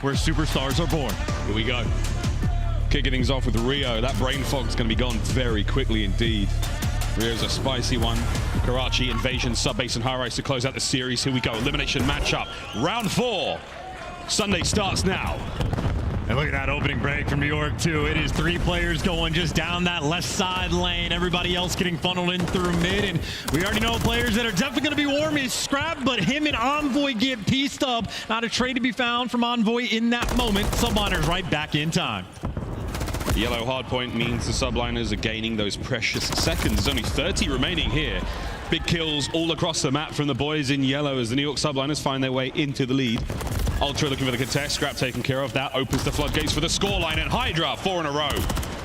where superstars are born. Here we go. Kicking things off with Rio. That brain fog's going to be gone very quickly indeed. Rio's a spicy one. Karachi Invasion, Subbase and High-Rise to close out the series. Here we go. Elimination matchup. Round 4. Sunday starts now. And look at that opening break from New York, too. It is 3 players going just down that left side lane. Everybody else getting funneled in through mid. And we already know players that are definitely going to be warm is Scrap, but him and Envoy get pieced up. Not a trade to be found from Envoy in that moment. Subliners right back in time. Yellow hardpoint means the subliners are gaining those precious seconds. There's only 30 remaining here. Big kills all across the map from the boys in yellow as the New York subliners find their way into the lead. Ultra looking for the contest. Scrap taken care of. That opens the floodgates for the scoreline, and Hydra 4 in a row.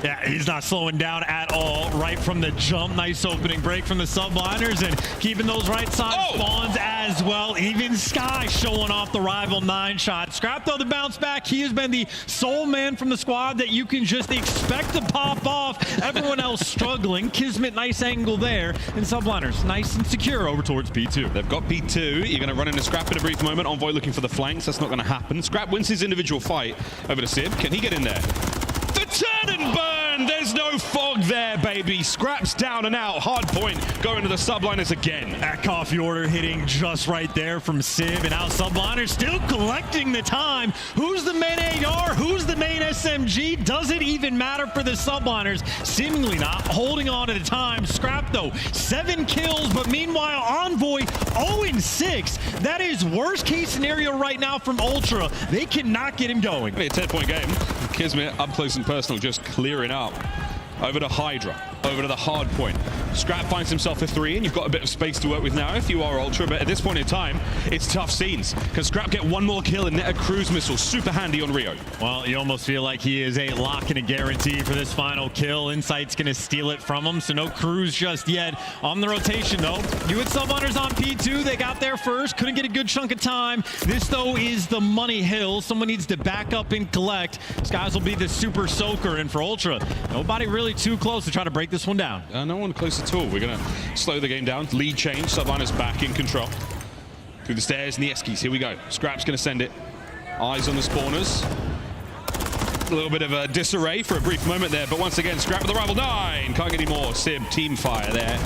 Yeah, he's not slowing down at all right from the jump. Nice opening break from the subliners and keeping those right side spawns as well. Even Sky showing off the rival 9 shot. Scrap though the bounce back. He has been the sole man from the squad that you can just expect to pop off. Everyone else struggling. Kismet, nice angle there. And subliners nice and secure over towards P2. They've got P2. You're going to run into Scrap in a brief moment. Envoy looking for the flanks. That's not going to happen. Scrap wins his individual fight over to Sib. Can he get in there? The turn and burn! There's no fog there, baby. Scrap's down and out. Hard point going to the subliners again. That coffee order hitting just right there from Sib, and now subliners still collecting the time. Who's the main AR? Who's the main SMG? Does it even matter for the subliners? Seemingly not. Holding on to the time. Scrap though, 7 kills, but meanwhile Envoy 0-6. That is worst case scenario right now from Ultra. They cannot get him going. Only a 10-point game. Kismet up close and personal, just clearing up. Over to Hydra, over to the hard point. Scrap finds himself a 3, and you've got a bit of space to work with now if you are Ultra, but at this point in time, it's tough scenes. Can Scrap get one more kill and net a cruise missile? Super handy on Rio. Well, you almost feel like he is a lock and a guarantee for this final kill. Insight's going to steal it from him, so no cruise just yet. On the rotation, though, you had subliners on P2. They got there first, couldn't get a good chunk of time. This, though, is the money hill. Someone needs to back up and collect. Skies will be the super soaker, and for Ultra, nobody really too close to try to break this one down. No one close at all. We're going to slow the game down. Lead change. Subliners back in control. Through the stairs, Nieskis. Here we go. Scrap's going to send it. Eyes on the spawners. A little bit of a disarray for a brief moment there, but once again, Scrap with the rival 9. Can't get any more. Sib, team fire there.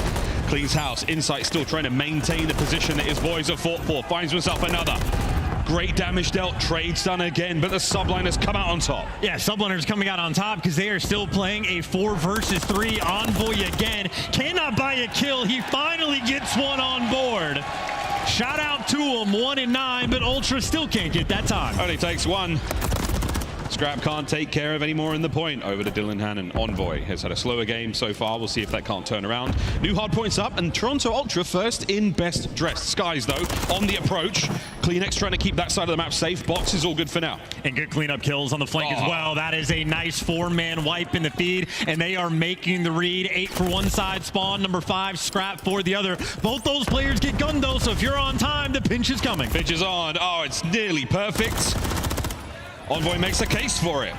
Cleans house. Insight still trying to maintain the position that his boys have fought for. Finds himself another. Great damage dealt, trades done again, but the subliners come out on top. Yeah, subliners coming out on top because they are still playing a 4 versus 3. Envoy again. Cannot buy a kill. He finally gets one on board. Shout out to him, 1 and 9, but Ultra still can't get that time. Only takes 1. Scrap can't take care of any more in the point. Over to Dylan Hannon. Envoy has had a slower game so far. We'll see if that can't turn around. New hard points up, and Toronto Ultra first in best dressed. Skies, though, on the approach. CleanX trying to keep that side of the map safe. Box is all good for now. And good cleanup kills on the flank as well. That is a nice 4-man wipe in the feed, and they are making the read. 8 for one side spawn, number 5, Scrap for the other. Both those players get gunned, though, so if you're on time, the pinch is coming. Pinch is on. Oh, it's nearly perfect. Envoy makes a case for it.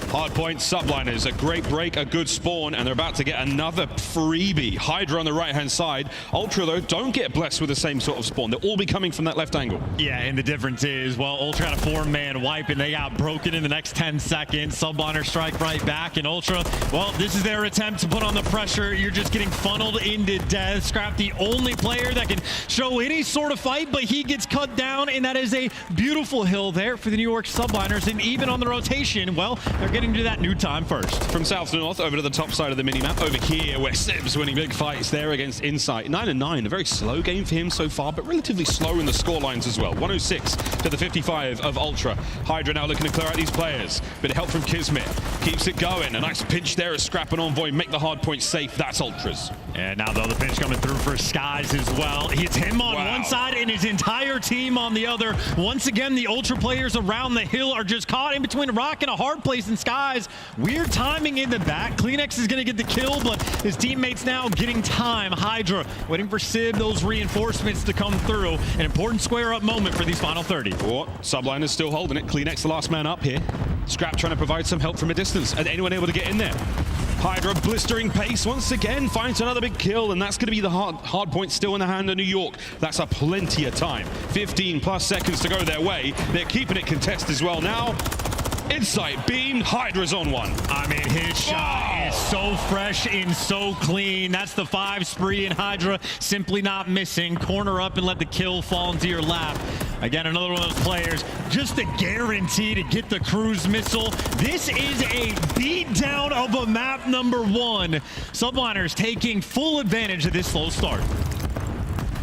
Hardpoint subliners, a great break, a good spawn, and they're about to get another freebie. Hydra on the right-hand side. Ultra, though, don't get blessed with the same sort of spawn. They'll all be coming from that left angle. Yeah, and the difference is, well, Ultra had a 4-man wipe, and they got broken in the next 10 seconds. Subliner strike right back, and Ultra, well, this is their attempt to put on the pressure. You're just getting funneled into death. Scrap, the only player that can show any sort of fight, but he gets cut down, and that is a beautiful hill there for the New York subliners. And even on the rotation, well, they're getting to that new time first. From south to north, over to the top side of the minimap. Over here, where Sib's winning big fights there against Insight. 9 and 9, a very slow game for him so far, but relatively slow in the score lines as well. 106 to the 55 of Ultra. Hydra now looking to clear out these players. Bit of help from Kismet. Keeps it going. A nice pinch there as Scrap and Envoy make the hard point safe. That's Ultras. And now, though, the pinch coming through for Skies as well. Hits him on one side and his entire team on the other. Once again, the Ultra players around the hill are just caught in between a rock and a hard place, and Skies, weird timing in the back. CleanX is going to get the kill, but his teammates now getting time. Hydra waiting for Sib, those reinforcements to come through. An important square-up moment for these final 30. Oh, Subline is still holding it. CleanX the last man up here. Scrap trying to provide some help from a distance. Is anyone able to get in there? Hydra blistering pace once again, finds another big kill, and that's going to be the hard point still in the hand of New York. That's a plenty of time. 15 plus seconds to go their way. They're keeping it contested as well now. Insight beam, Hydra's on one. I mean, his shot is so fresh and so clean. That's the 5 spree, and Hydra simply not missing. Corner up and let the kill fall into your lap. Again, another one of those players, just a guarantee to get the cruise missile. This is a beatdown of a map number 1. Subliners taking full advantage of this slow start.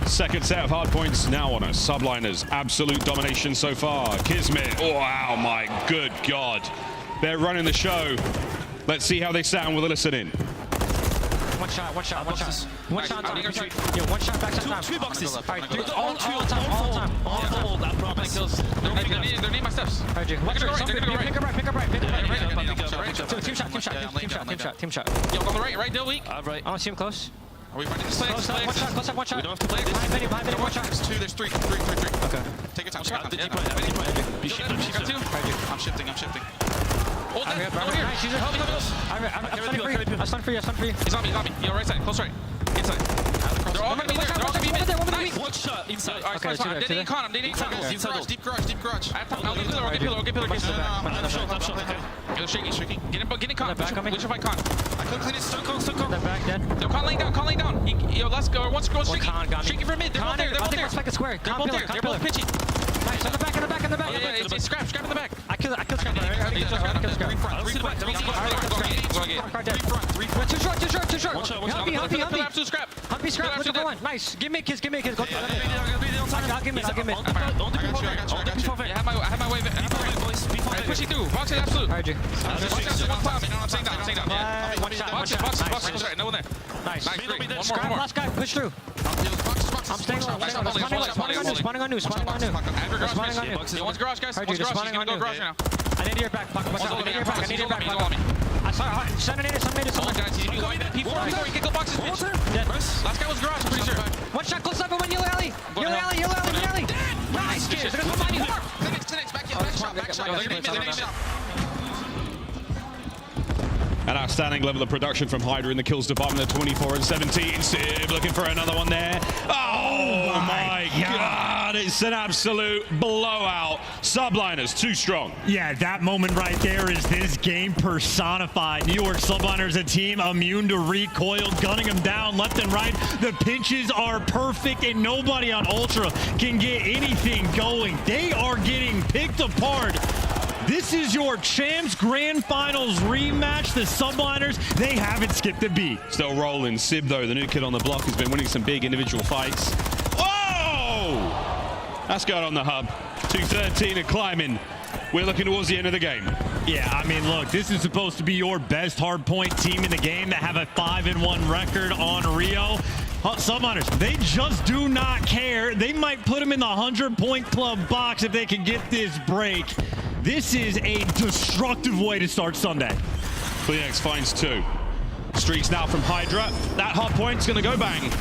Second set of hard points now on us. Subliners, absolute domination so far. Kismet, oh, wow, my good God. They're running the show. Let's see how they sound with a listen in. One shot. One shot, back time. Two boxes. All right, all time. They're near my steps. All right, Jake. Watch They're it. gonna go right. Pick up right. Team shot. Yo, on the right, Dill weak. I don't see him close. Are we fighting this play? One shot. We don't have to play. Behind Benny, one shot. There's 2, there's 3. Okay. Take your time. I'm shifting. Hold I'm here. that. Nice. I'm stunning for you. He's on me. Yo, right side. Close right. Inside. They're all gonna be there. Nice. One shot inside. Alright, Okay, I'm dating con. Deep garage. I have to. I'll get pillar. Yo, shaking. Get in con. We should fight con. I couldn't clean it. Stone con. That back dead. Yo, con laying down. Yo, let's go. Once go shaking. Con got me. Shaking for mid. They're both there. Let's back a square. They're both there. They're both pitching. Nice. On the back. Yeah, it's scrap in the back. I killed Scrap. Too short. Humpy. Scrap. Humpy Scrap. Look at one. Nice. Give me a kiss. Go. I'll give it. I have my wave. Alright, pushing through. Box it absolute. Alright, G. Box it one time. I'm staying down. Yeah. One shot. Box. Right, no one there. Nice. Nice. Great. One Scrap, more. last guy. Push through. I'm staying low. Spawning on new. One's garage, guys. One's garage. He's gonna go garage now. I need your back. Watch out. I need your back. I saw it. Send it. Hold on, guys. He's new. P4. He can go boxes, bitch. Dead. Last guy was garage, I'm pretty sure. One shot close up and one yellow alley. Nice. They're gonna put money. Back shot. They're gonna need me. An outstanding level of production from Hydra in the kills department at 24 and 17. Sib looking for another one there. Oh my God. It's an absolute blowout. Subliners too strong. Yeah, that moment right there is this game personified. New York Subliners, a team immune to recoil, gunning them down left and right. The pinches are perfect, and nobody on Ultra can get anything going. They are getting picked apart. This is your Champs Grand Finals rematch. The Subliners, they haven't skipped a beat. Still rolling. Sib, though, the new kid on the block, has been winning some big individual fights. Whoa! That's going on the hub. 213 and climbing. We're looking towards the end of the game. Yeah, I mean, look, this is supposed to be your best hardpoint team in the game that have a 5-1 record on Rio. Subliners, they just do not care. They might put them in the 100-point club box if they can get this break. This is a destructive way to start Sunday. Kleenex finds 2. Streaks now from Hydra. That hard point's going to go bang.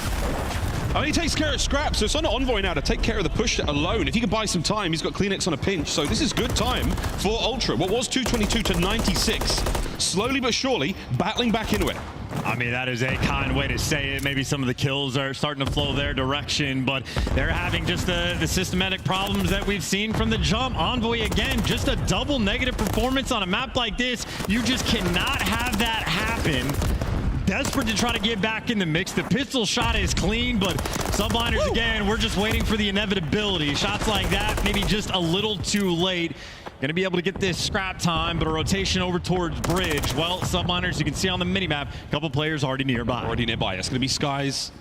I mean, he takes care of Scrap, so it's on Envoy now to take care of the push alone. If he can buy some time, he's got Kleenex on a pinch. So this is good time for Ultra. What was 222 to 96. Slowly but surely, battling back into it. I mean, that is a kind way to say it. Maybe some of the kills are starting to flow their direction, but they're having just the systematic problems that we've seen from the jump. Envoy, again, just a double negative performance on a map like this. You just cannot have that happen. Desperate to try to get back in the mix. The pistol shot is clean, but Subliners, again, we're just waiting for the inevitability. Shots like that, maybe just a little too late. Going to be able to get this scrap time, but a rotation over towards Bridge. Well, Subliners, you can see on the minimap, a couple players already nearby. It's going to be Skies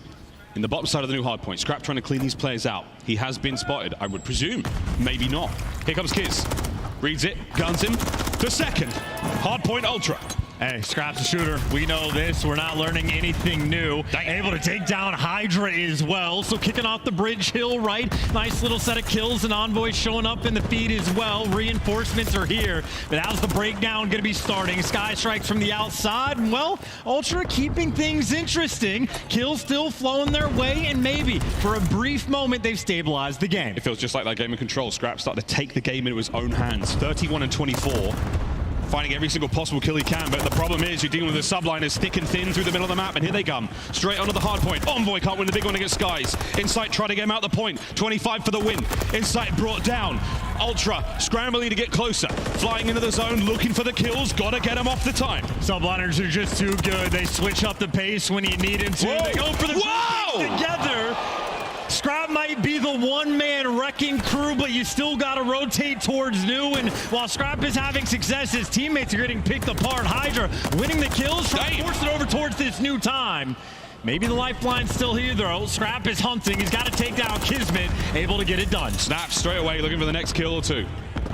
in the bottom side of the new hardpoint. Scrap trying to clean these players out. He has been spotted, I would presume. Maybe not. Here comes Kiz. Reads it, guns him to second. Hardpoint Ultra. Hey, Scrap's a shooter. We know this. We're not learning anything new. Able to take down Hydra as well. So kicking off the Bridge Hill right. Nice little set of kills and Envoy showing up in the feed as well. Reinforcements are here. But how's the breakdown going to be starting? Sky strikes from the outside. Well, Ultra keeping things interesting. Kills still flowing their way. And maybe for a brief moment, they've stabilized the game. It feels just like that game of Control. Scrap started to take the game into his own hands. 31 and 24. finding every single possible kill he can, but the problem is you're dealing with the subliners thick and thin through the middle of the map, and here they come. Straight onto the hard point. Envoy can't win the big one against Skies. Insight trying to get him out the point. 25 for the win. Insight brought down. Ultra scrambling to get closer. Flying into the zone, looking for the kills. Gotta get him off the time. Subliners are just too good. They switch up the pace when you need them to. Whoa. They go for the together. Scrap might be the one-man wrecking crew, but you still got to rotate towards New. And while Scrap is having success, his teammates are getting picked apart. Hydra winning the kills, trying to force it over towards this New time. Maybe the lifeline's still here, though. Scrap is hunting. He's got to take down Kismet, able to get it done. Snap straight away, looking for the next kill or two.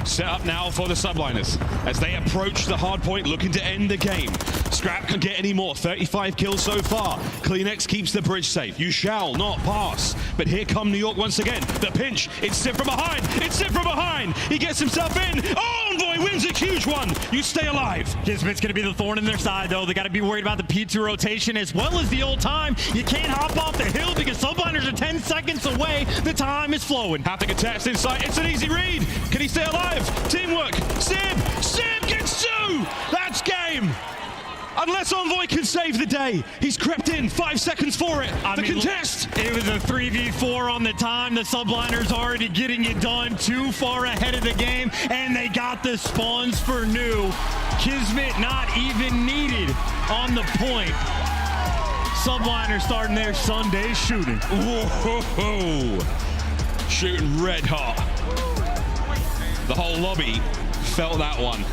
Set up now for the subliners as they approach the hard point, looking to end the game. Scrap can get any more. 35 kills so far. CleanX keeps the bridge safe. You shall not pass. But here come New York once again. The pinch. It's Sip from behind. It's Sip from behind. He gets himself in. Oh, Envoy wins a huge one. You stay alive. Kismet's going to be the thorn in their side, though. They got to be worried about the P2 rotation as well as the old time. You can't hop off the hill because subliners are 10 seconds away. The time is flowing. Have to contest inside. It's an easy read. Can he stay alive? Teamwork. Sip gets two. That's game. Unless Envoy can save the day. He's crept in. 5 seconds for it. The contest. It was a 3v4 on the time. The subliners already getting it done. Too far ahead of the game. And they got the spawns for New. Kismet not even needed on the point. Subliners starting their Sunday shooting. Whoa. Shooting red hot. The whole lobby felt that one.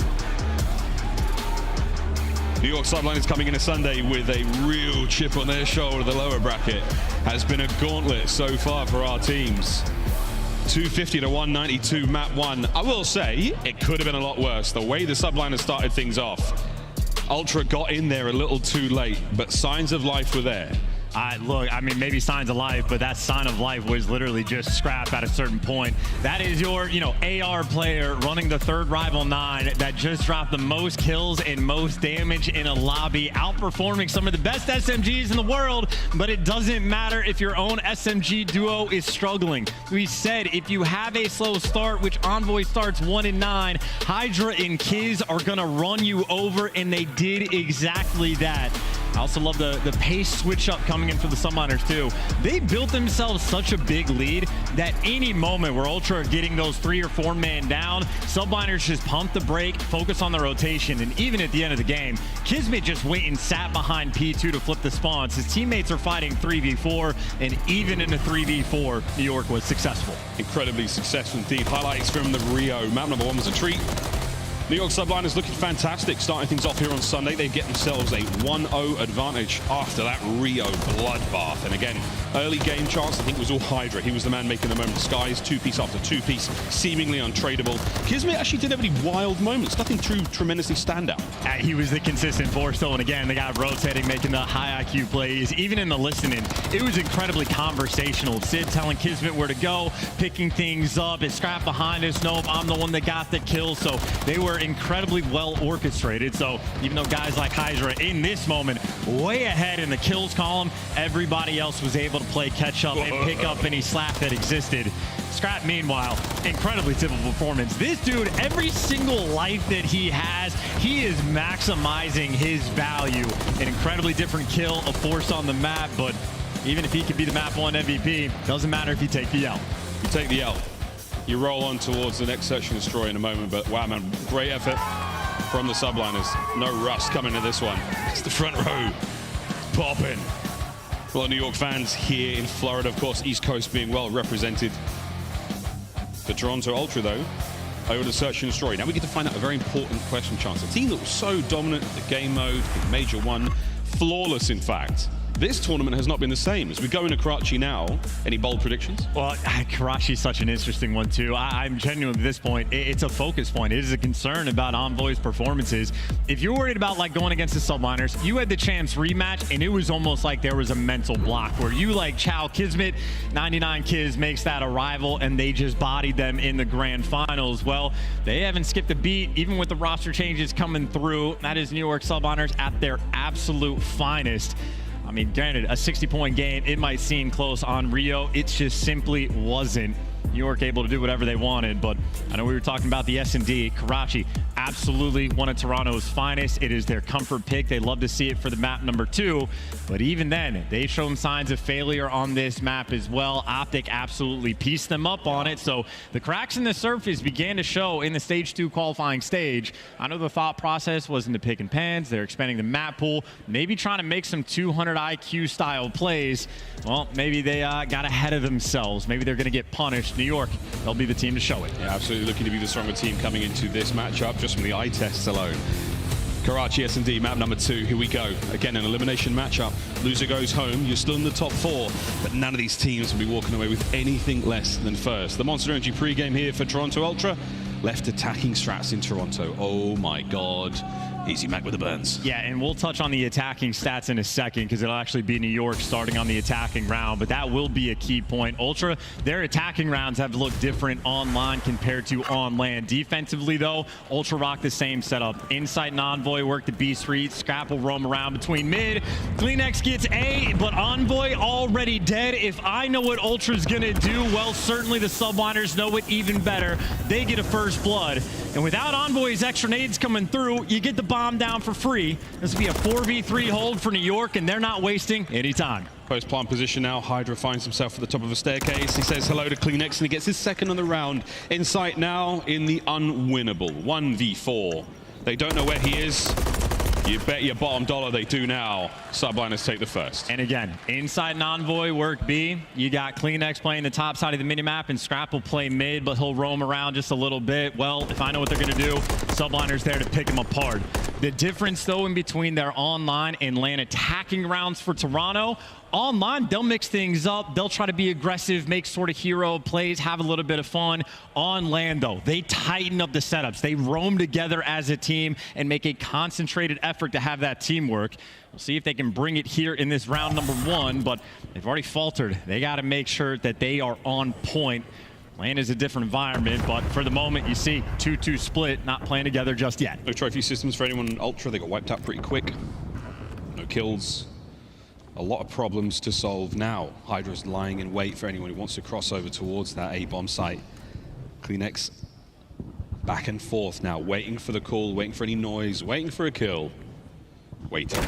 New York Subliners coming into Sunday with a real chip on their shoulder. The lower bracket has been a gauntlet so far for our teams. 250 to 192 map 1. I will say it could have been a lot worse. The way the Subliners started things off. Ultra got in there a little too late, but signs of life were there. Look, I mean, maybe signs of life, but that sign of life was literally just Scrap at a certain point. That is your, AR player running the third Rival 9 that just dropped the most kills and most damage in a lobby, outperforming some of the best SMGs in the world, but it doesn't matter if your own SMG duo is struggling. We said if you have a slow start, which Envoy starts 1-9, Hydra and Kiz are going to run you over, and they did exactly that. I also love the pace switch up coming in for the Subliners too. They built themselves such a big lead that any moment where Ultra are getting those 3 or 4 man down, Subliners just pump the brake, focus on the rotation, and even at the end of the game, Kismet just went and sat behind P2 to flip the spawns. His teammates are fighting 3v4, and even in a 3v4, New York was successful. Incredibly successful indeed. Highlights from the Rio. Map number 1 was a treat. New York Subliners looking fantastic, starting things off here on Sunday. They get themselves a 1-0 advantage after that Rio bloodbath. And again, early game chance, I think it was all Hydra. He was the man making the moment. Skies, 2-piece after 2-piece, seemingly untradeable. Kismet actually didn't have any wild moments, nothing too tremendously standout. He was the consistent force, though, and again, the guy rotating, making the high IQ plays. Even in the listening, it was incredibly conversational. Sid telling Kismet where to go, picking things up. It's Scrap behind us. Nope, I'm the one that got the kill. So they were incredibly well orchestrated. So even though guys like Hydra in this moment way ahead in the kills column, everybody else was able to play catch up and pick up any slack that existed. Scrap, meanwhile, incredibly typical performance. This dude, every single life that he has, he is maximizing his value. An incredibly different kill, a force on the map, but even if he could be the map 1 MVP, doesn't matter if you take the L. You take the L. You roll on towards the next search and destroy in a moment, but wow, man, great effort from the Subliners. No rust coming to this one. It's the front row popping. A lot of New York fans here in Florida, of course, East Coast being well represented. The Toronto Ultra, though, over to search and destroy. Now we get to find out a very important question, Chance. A team that was so dominant in the game mode, in Major 1, flawless, in fact. This tournament has not been the same. As we go into Karachi now, any bold predictions? Well, Karachi's such an interesting one, too. I'm genuinely, at this point, it's a focus point. It is a concern about Envoy's performances. If you're worried about going against the Subliners, you had the chance rematch, and it was almost like there was a mental block where you chow Kismet, 99 Kiz makes that a rival, and they just bodied them in the grand finals. Well, they haven't skipped a beat, even with the roster changes coming through. That is New York Subliners at their absolute finest. I mean, granted, a 60-point game, it might seem close on Rio. It just simply wasn't. New York able to do whatever they wanted, but I know we were talking about the S&D. Karachi, absolutely one of Toronto's finest. It is their comfort pick. They love to see it for the map number 2, but even then, they've shown signs of failure on this map as well. Optic absolutely pieced them up on it, so the cracks in the surface began to show in the Stage 2 qualifying stage. I know the thought process was into pick and pans. They're expanding the map pool, maybe trying to make some 200 IQ style plays. Well, maybe they got ahead of themselves. Maybe they're going to get punished. New York, they'll be the team to show it. Yeah, absolutely looking to be the stronger team coming into this matchup just from the eye tests alone. Karachi S&D, map number 2, here we go. Again, an elimination matchup. Loser goes home, you're still in the top 4, but none of these teams will be walking away with anything less than first. The Monster Energy pregame here for Toronto Ultra. Left attacking strats in Toronto. Oh my God. Easy Mac with the burns. Yeah, and we'll touch on the attacking stats in a second because it'll actually be New York starting on the attacking round, but that will be a key point. Ultra, their attacking rounds have looked different online compared to on land. Defensively, though, Ultra rock the same setup. Insight and Envoy work the B Street. Scrap will roam around between mid. CleanX gets A, but Envoy already dead. If I know what Ultra's going to do, well, certainly the Subliners know it even better. They get a first blood. And without Envoy's extra nades coming through, you get the bomb down for free. This will be a 4v3 hold for New York, and they're not wasting any time. Post-plant position now. Hydra finds himself at the top of a staircase. He says hello to CleanX, and he gets his second on the round. Insight now in the unwinnable 1v4. They don't know where he is. You bet your bottom dollar they do now. Subliners take the first. And again, Insight and Envoy work B. You got CleanX playing the top side of the minimap, and Scrap will play mid, but he'll roam around just a little bit. Well, if I know what they're going to do, Subliners there to pick him apart. The difference, though, in between their online and LAN attacking rounds for Toronto, online, they'll mix things up. They'll try to be aggressive, make sort of hero plays, have a little bit of fun. On LAN, though, they tighten up the setups. They roam together as a team and make a concentrated effort to have that teamwork. We'll see if they can bring it here in this round number 1, but they've already faltered. They got to make sure that they are on point. LAN is a different environment, but for the moment, you see 2-2 split, not playing together just yet. No trophy systems for anyone in Ultra. They got wiped out pretty quick. No kills. A lot of problems to solve now. Hydra's lying in wait for anyone who wants to cross over towards that A-bomb site. CleanX back and forth now, waiting for the call, waiting for any noise, waiting for a kill. Waiting.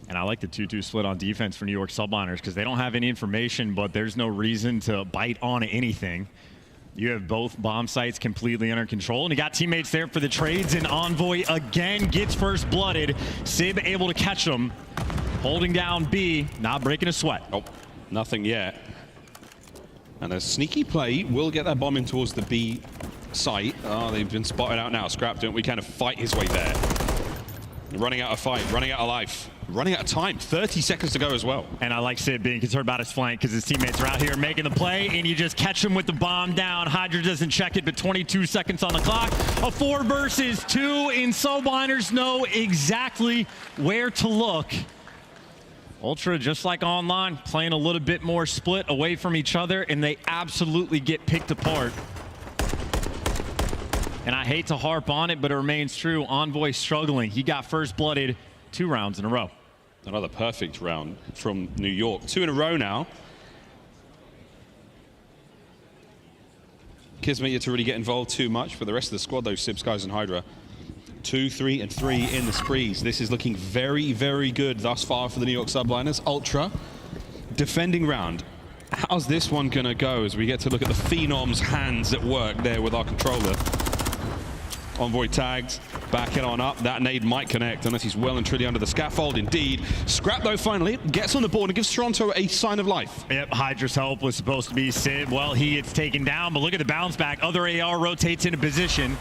And I like the 2-2 split on defense for New York Subliners because they don't have any information, but there's no reason to bite on anything. You have both bomb sites completely under control, and you got teammates there for the trades, and Envoy again gets first blooded. Sib able to catch him, holding down B, not breaking a sweat. Oh, nothing yet. And a sneaky play will get that bomb in towards the B site. Oh, they've been spotted out now. Scrap doing, we kind of fight his way there. Running out of fight, running out of life, running out of time. 30 seconds to go as well. And I like Sid being concerned about his flank because his teammates are out here making the play, and you just catch him with the bomb down. Hydra doesn't check it, but 22 seconds on the clock. A 4 versus 2, and Subliners know exactly where to look. Ultra, just like online, playing a little bit more split away from each other, and they absolutely get picked apart. And I hate to harp on it, but it remains true. Envoy struggling. He got first blooded 2 rounds in a row. Another perfect round from New York. 2 in a row now. Kismet yet to really get involved too much, but the rest of the squad, though, Sib, Skies, and Hydra, 2, 3, and 3 in the sprees. This is looking very, very good thus far for the New York Subliners. Ultra, defending round. How's this one gonna go as we get to look at the Phenom's hands at work there with our controller? Envoy tagged, backing on up. That nade might connect unless he's well and truly under the scaffold. Indeed. Scrap, though, finally gets on the board and gives Toronto a sign of life. Yep, Hydra's help was supposed to be Sid. Well, he gets taken down, but look at the bounce back. Other AR rotates into position,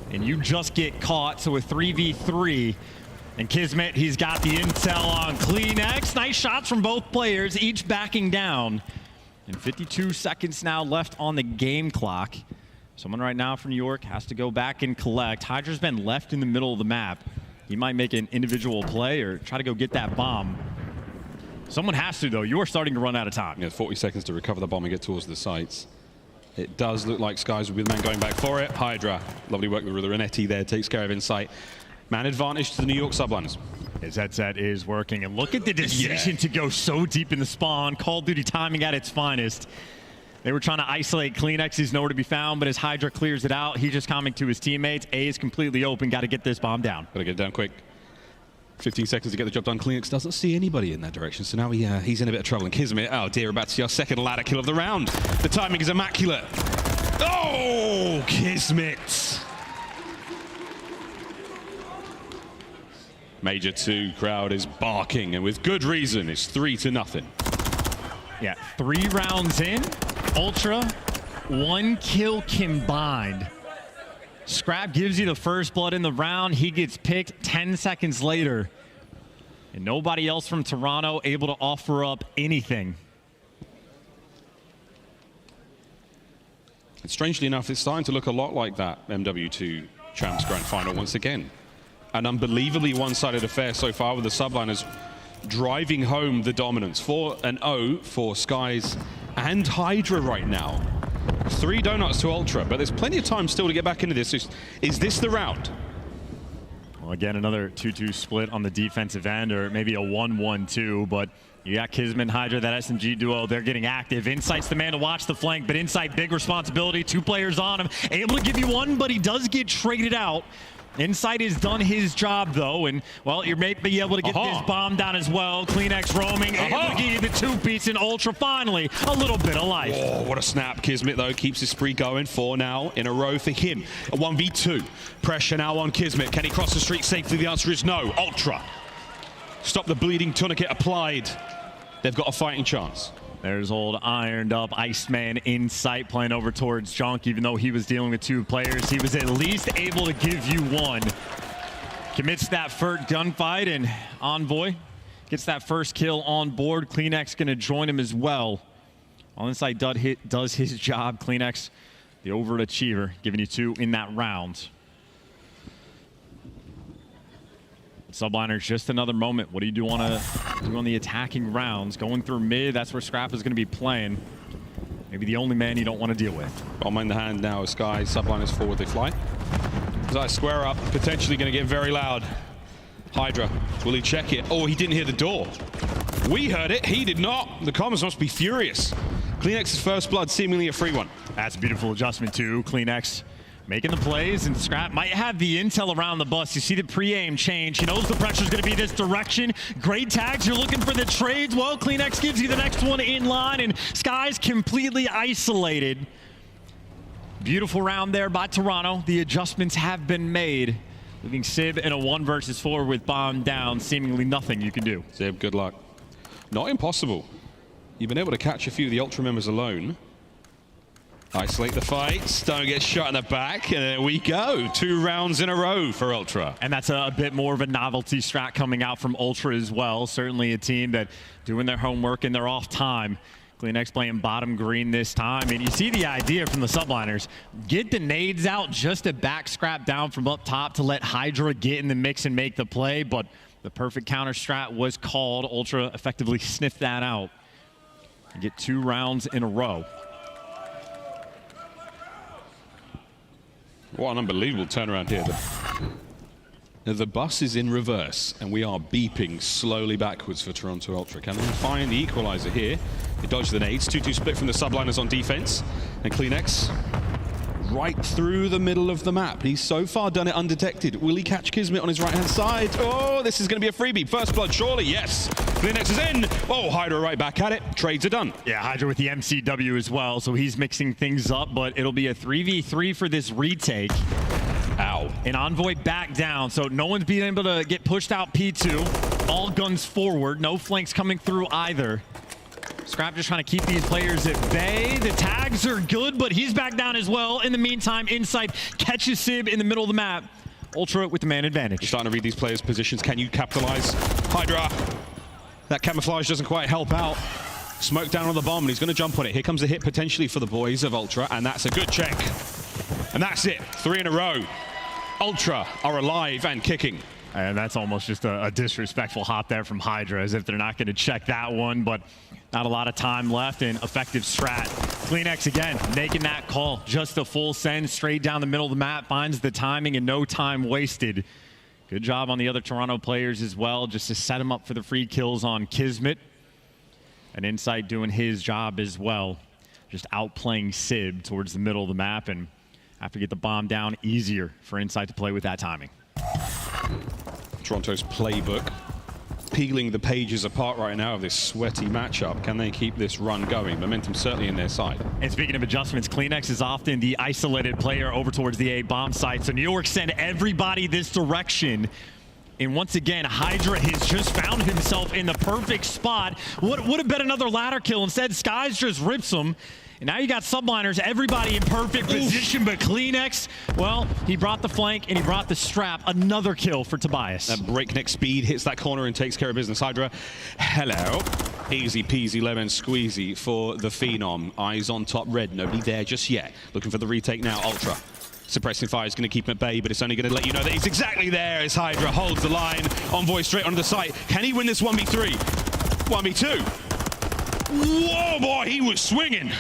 and you just get caught. So a 3v3. And Kismet, he's got the intel on CleanX. Nice shots from both players, each backing down. And 52 seconds now left on the game clock. Someone right now from New York has to go back and collect. Hydra's been left in the middle of the map. He might make an individual play or try to go get that bomb. Someone has to, though. You are starting to run out of time. Yeah, 40 seconds to recover the bomb and get towards the sites. It does look like Skies will be the man going back for it. Hydra, lovely work with Renetti there, takes care of Insight. Man advantage to the New York Subliners. His headset is working, and look at the decision to go so deep in the spawn. Call of Duty timing at its finest. They were trying to isolate CleanX. He's nowhere to be found, but as Hydra clears it out, he's just coming to his teammates. A is completely open. Got to get this bomb down. Got to get it down quick. 15 seconds to get the job done. CleanX doesn't see anybody in that direction, so now he's in a bit of trouble. And Kismet, oh dear, about to see our second ladder kill of the round. The timing is immaculate. Oh, Kismet. Major 2 crowd is barking, and with good reason. It's 3-0. Yeah, 3 rounds in. Ultra, 1 kill combined. Scrap gives you the first blood in the round. He gets picked 10 seconds later. And nobody else from Toronto able to offer up anything. And strangely enough, it's starting to look a lot like that MW2 Champs Grand Final once again. An unbelievably one-sided affair so far, with the Subliners driving home the dominance. 4-0 for Skies and Hydra right now. 3 donuts to Ultra, but there's plenty of time still to get back into this. Is this the round? Well, again, another 2-2 split on the defensive end, or maybe a 1-1-2, but you got Kismet and Hydra, that SMG duo, they're getting active. Insight's the man to watch the flank, but Insight, big responsibility. 2 players on him, able to give you 1, but he does get traded out. Insight has done his job, though, and, well, you may be able to get this bomb down as well. CleanX roaming, able to get you the 2-piece, and Ultra finally a little bit of life. Oh, what a snap. Kismet, though, keeps his spree going. 4 now in a row for him. A 1v2. Pressure now on Kismet. Can he cross the street safely? The answer is no. Ultra. Stop the bleeding tourniquet applied. They've got a fighting chance. There's old ironed up Iceman Insight playing over towards Junk. Even though he was dealing with 2 players, he was at least able to give you 1. Commits that first gunfight, and Envoy gets that first kill on board. CleanX going to join him as well. While Insight does his job. CleanX, the overachiever, giving you 2 in that round. Subliners, just another moment. What do you want to do on the attacking rounds? Going through mid, that's where Scrap is going to be playing. Maybe the only man you don't want to deal with. Bomb in the hand now, Sky. Subliners forward, they fly. As I square up, potentially going to get very loud. Hydra, will he check it? Oh, he didn't hear the door. We heard it, he did not. The comms must be furious. CleanX's first blood, seemingly a free one. That's a beautiful adjustment too. CleanX making the plays, and Scrap might have the intel around the bus. You see the pre-aim change. He knows the pressure's going to be this direction. Great tags. You're looking for the trades. Well, CleanX gives you the next one in line, and Sky's completely isolated. Beautiful round there by Toronto. The adjustments have been made, leaving Sib in a 1 versus 4 with bomb down. Seemingly nothing you can do. Sib, good luck. Not impossible. You've been able to catch a few of the Ultra members alone. Isolate the fights, don't get shot in the back, and there we go. 2 rounds in a row for Ultra. And that's a bit more of a novelty strat coming out from Ultra as well. Certainly a team that doing their homework in their off time. CleanX playing bottom green this time, and you see the idea from the Subliners. Get the nades out just to back Scrap down from up top to let Hydra get in the mix and make the play, but the perfect counter strat was called. Ultra effectively sniffed that out and get 2 rounds in a row. What an unbelievable turnaround here. The bus is in reverse, and we are beeping slowly backwards for Toronto Ultra. Can they find the equalizer here? They dodge the nades. 2-2 split from the Subliners on defense. And CleanX right through the middle of the map. He's so far done it undetected. Will he catch Kismet on his right-hand side? Oh, this is going to be a freebie. First blood, surely, yes. CleanX is in. Oh, Hydra right back at it. Trades are done. Yeah, Hydra with the MCW as well, so he's mixing things up, but it'll be a 3v3 for this retake. Ow. And Envoy back down, so no one's being able to get pushed out P2. All guns forward, no flanks coming through either. Scrap just trying to keep these players at bay. The tags are good, but he's back down as well. In the meantime, Insight catches Sib in the middle of the map. Ultra with the man advantage. You're starting to read these players' positions. Can you capitalize? Hydra. That camouflage doesn't quite help out. Smoke down on the bomb, and he's going to jump on it. Here comes a hit potentially for the boys of Ultra, and that's a good check. And that's it. 3 in a row. Ultra are alive and kicking. And that's almost just a disrespectful hop there from Hydra, as if they're not going to check that one, but not a lot of time left and effective strat. CleanX again, making that call. Just a full send straight down the middle of the map, finds the timing and no time wasted. Good job on the other Toronto players as well, just to set him up for the free kills on Kismet. And Insight doing his job as well. just outplaying Sib towards the middle of the map, and have to get the bomb down easier for Insight to play with that timing. Toronto's playbook peeling the pages apart right now of this sweaty matchup. Can they keep this run going? Momentum certainly in their side. And speaking of adjustments, CleanX is often the isolated player over towards the A bomb site. So New York send everybody this direction. And once again, Hydra has just found himself in the perfect spot. Would have been another ladder kill. Instead, Skies just rips him. And now you got Subliners, everybody in perfect position, but CleanX, well, he brought the flank and he brought the strap. Another kill for Tobias. That breakneck speed hits that corner and takes care of business. Hydra, hello. Easy peasy lemon squeezy for the Phenom. Eyes on top red, nobody there just yet. Looking for the retake now, Ultra. Suppressing fire is going to keep him at bay, but it's only going to let you know that he's exactly there as Hydra holds the line. Envoy straight onto the site. Can he win this 1v3? 1v2? Whoa, boy, he was swinging.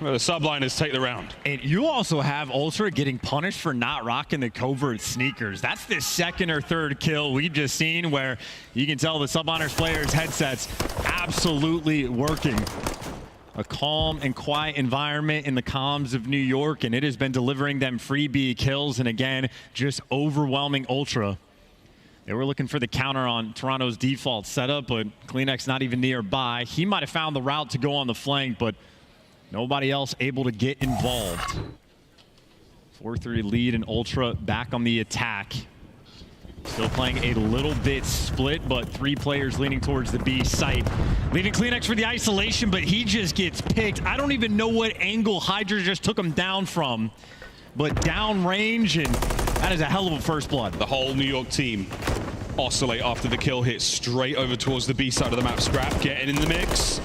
Well, the Subliners take the round. And you also have Ultra getting punished for not rocking the covert sneakers. That's the second or third kill we've just seen where you can tell the Subliners players' headsets absolutely working. A calm and quiet environment in the comms of New York, and it has been delivering them free B kills, and again, just overwhelming Ultra. They were looking for the counter on Toronto's default setup, but CleanX not even nearby. He might have found the route to go on the flank, but nobody else able to get involved. 4-3 lead and Ultra back on the attack. Still playing a little bit split, but 3 players leaning towards the B site. Leaving CleanX for the isolation, but he just gets picked. I don't even know what angle Hydra just took him down from, but down range, and that is a hell of a first blood. The whole New York team oscillate after the kill hit straight over towards the B side of the map. Scrap getting in the mix.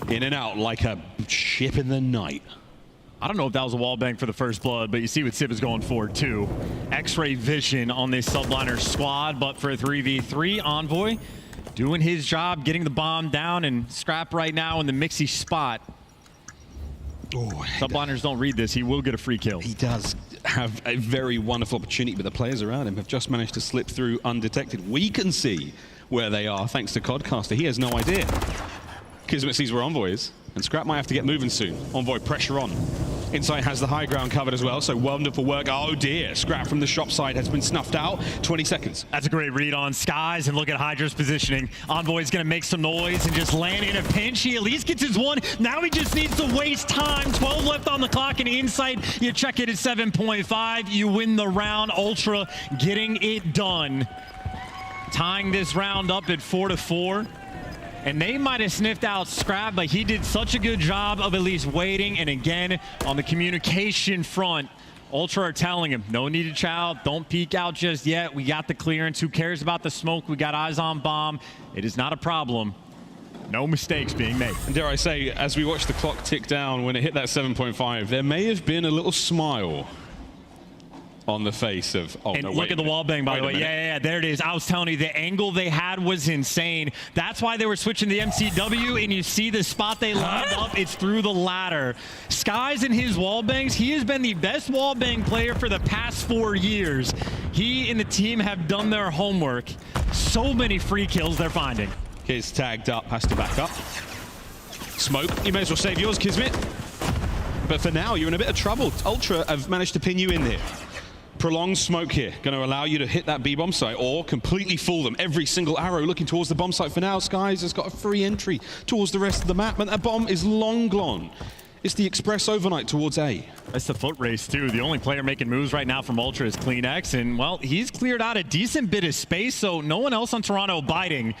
In and out like a ship in the night. I don't know if that was a wall bang for the first blood, but you see what Sib is going for too. X-ray vision on this Subliner squad, but for a 3v3, Envoy doing his job, getting the bomb down, and Scrap right now in the mixy spot. Oh, Subliners don't read this. He will get a free kill. he does have a very wonderful opportunity, but the players around him have just managed to slip through undetected. We can see where they are thanks to Codcaster. He has no idea. Kismet sees where Envoy is, and Scrap might have to get moving soon. Envoy, pressure on. Insight has the high ground covered as well, so wonderful work. Oh dear, Scrap from the shop side has been snuffed out. 20 seconds. That's a great read on Skies, and look at Hydra's positioning. Envoy's gonna make some noise and just land in a pinch. He at least gets his one. Now he just needs to waste time. 12 left on the clock, and Insight, you check it at 7.5. You win the round. Ultra getting it done. Tying this round up at 4-4. And they might have sniffed out Scrap, but he did such a good job of at least waiting. And again, on the communication front, Ultra are telling him, no need to chow, don't peek out just yet. We got the clearance. Who cares about the smoke? We got eyes on bomb. It is not a problem. No mistakes being made. And dare I say, as we watch the clock tick down, when it hit that 7.5, there may have been a little smile on the face of, oh, and no, look at the wall bang, by the way. Yeah, there it is. I was telling you, the angle they had was insane. That's why they were switching to the MCW, and you see the spot they lined up, it's through the ladder. Skies and his wall bangs, he has been the best wall bang player for the past 4 years. He and the team have done their homework. So many free kills they're finding. He's tagged up, has to back up. Smoke, you may as well save yours, Kismet. But for now, you're in a bit of trouble. Ultra have managed to pin you in here. Prolonged smoke here, going to allow you to hit that B-bomb site or completely fool them. Every single arrow looking towards the bomb site for now. Skies has got a free entry towards the rest of the map, and that bomb is long gone. It's the express overnight towards A. That's the foot race, too. The only player making moves right now from Ultra is CleanX, and, well, he's cleared out a decent bit of space, so no one else on Toronto biting.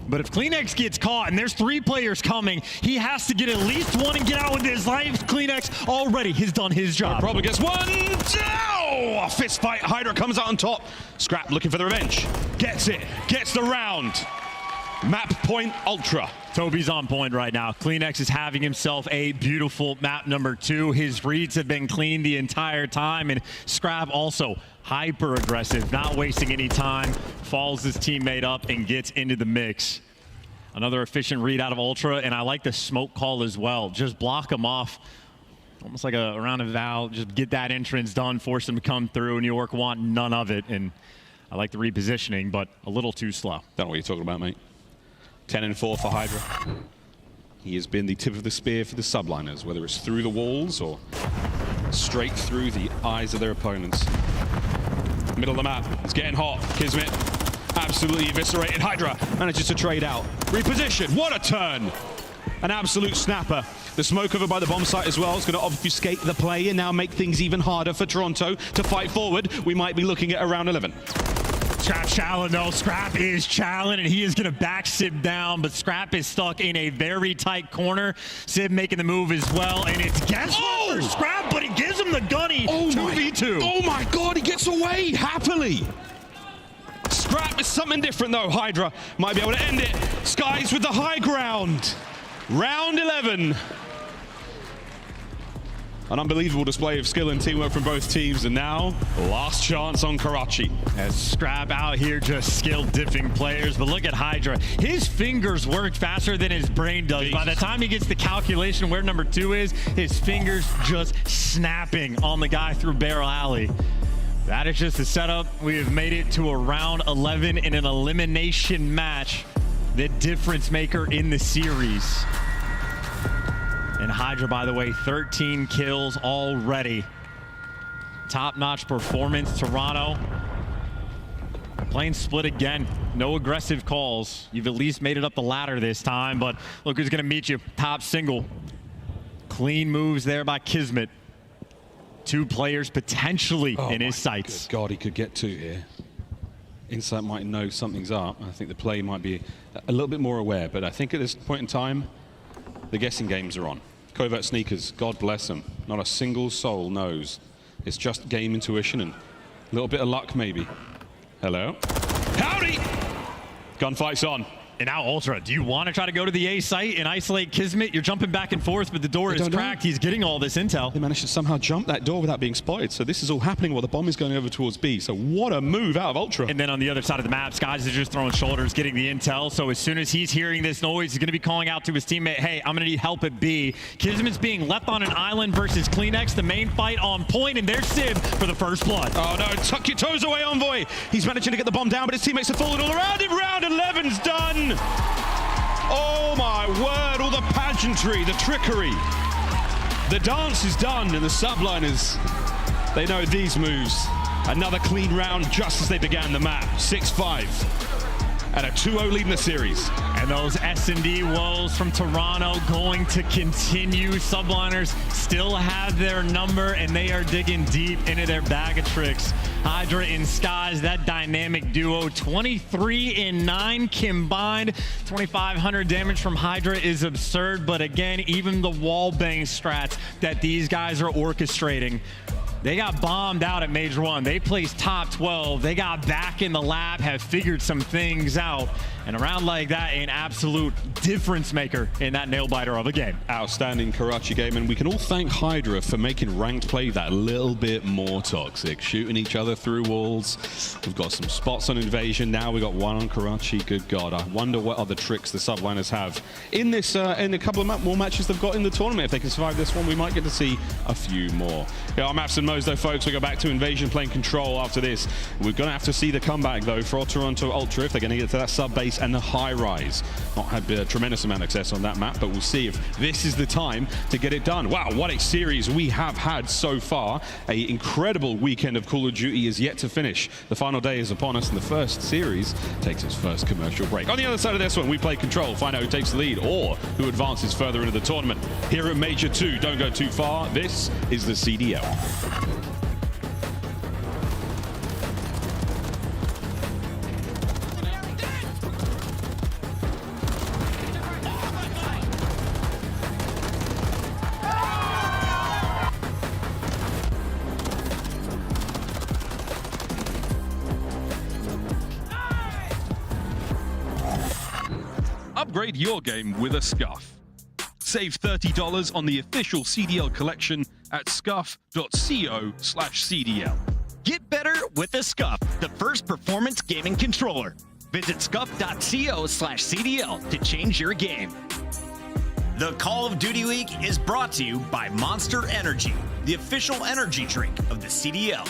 But if CleanX gets caught, and there's 3 players coming, he has to get at least one and get out with his life. CleanX already has done his job. Probably gets one. Oh, a fist fight. Hydra comes out on top. Scrap looking for the revenge. Gets it. Gets the round. Map point Ultra. Toby's on point right now. CleanX is having himself a beautiful map number 2. His reads have been clean the entire time, and Scrap also hyper aggressive, not wasting any time, follows his teammate up and gets into the mix. Another efficient read out of Ultra, and I like the smoke call as well. Just block him off, almost like a round of Val. Just get that entrance done, force him to come through. New York want none of it, and I like the repositioning, but a little too slow. Don't know what you're talking about, mate. 10-4 for Hydra. He has been the tip of the spear for the subliners, whether it's through the walls or straight through the eyes of their opponents. Middle of the map, it's getting hot. Kismet absolutely eviscerated. Hydra manages to trade out. Reposition, what a turn! An absolute snapper. The smoke over by the bomb site as well is going to obfuscate the play and now make things even harder for Toronto to fight forward. We might be looking at around 11. Scrap Challen though. Scrap is Challen and he is going to back Sib down, but Scrap is stuck in a very tight corner. Sib making the move as well, and it's guesswork for Scrap, but he gives him the gunny 2v2. Oh my god, he gets away happily. Scrap is something different though. Hydra might be able to end it. Skies with the high ground. Round 11. An unbelievable display of skill and teamwork from both teams, and now last chance on Karachi. As Scrap out here just skill diffing players, but look at Hydra. His fingers work faster than his brain does. Jeez. By the time he gets the calculation where number 2 is, his fingers just snapping on the guy through Barrel Alley. That is just the setup. We have made it to a round 11 in an elimination match. The difference maker in the series. And Hydra, by the way, 13 kills already. Top-notch performance. Toronto playing split again. No aggressive calls. You've at least made it up the ladder this time, but look who's going to meet you. Top single. Clean moves there by Kismet. 2 players potentially in his sights. Good God, he could get 2 here. Insight might know something's up. I think the play might be a little bit more aware, but I think at this point in time, the guessing games are on. Covert Sneakers, God bless them. Not a single soul knows. It's just game intuition and a little bit of luck, maybe. Hello? Howdy! Gunfight's on. And now Ultra, do you want to try to go to the A site and isolate Kismet? You're jumping back and forth, but the door is cracked. He's getting all this intel. They managed to somehow jump that door without being spotted. So this is all happening while the bomb is going over towards B. So what a move out of Ultra. And then on the other side of the map, Skies is just throwing shoulders, getting the intel. So as soon as he's hearing this noise, he's going to be calling out to his teammate, hey, I'm going to need help at B. Kismet's being left on an island versus Kleenex. The main fight on point, and there's Sib for the first blood. Oh no, tuck your toes away, Envoy. He's managing to get the bomb down, but his teammates are falling all around him. Round 11's done. Oh my word, all the pageantry, the trickery. The dance is done, and the subliners, they know these moves. Another clean round just as they began the map. 6-5. And a 2-0 lead in the series. And those S&D woes from Toronto going to continue. Subliners still have their number, and they are digging deep into their bag of tricks. Hydra and Skies, that dynamic duo, 23-9 combined. 2,500 damage from Hydra is absurd, but again, even the wall bang strats that these guys are orchestrating, they got bombed out at Major 1. They placed top 12. They got back in the lab, have figured some things out. And a round like that, an absolute difference maker in that nail biter of a game. Outstanding Karachi game, and we can all thank Hydra for making ranked play that little bit more toxic. Shooting each other through walls. We've got some spots on Invasion. Now we got one on Karachi. Good God, I wonder what other tricks the subliners have in this, in a couple of more matches they've got in the tournament. If they can survive this one, we might get to see a few more. Yeah, I'm Maps and Mo's though, folks. We go back to Invasion playing Control after this. We're going to have to see the comeback though for Toronto Ultra if they're going to get to that sub base and the high rise. Not had a tremendous amount of success on that map, but we'll see if this is the time to get it done. Wow, what a series we have had so far. An incredible weekend of Call of Duty is yet to finish. The final day is upon us, and the first series takes its first commercial break. On the other side of this one, we play Control, find out who takes the lead or who advances further into the tournament. Here at Major 2, don't go too far. This is the CDL. Upgrade your game with a Scuff. Save $30 on the official CDL collection at scuff.co/CDL. Get better with a Scuff, the first performance gaming controller. Visit scuff.co/CDL to change your game. The Call of Duty Week is brought to you by Monster Energy, the official energy drink of the CDL.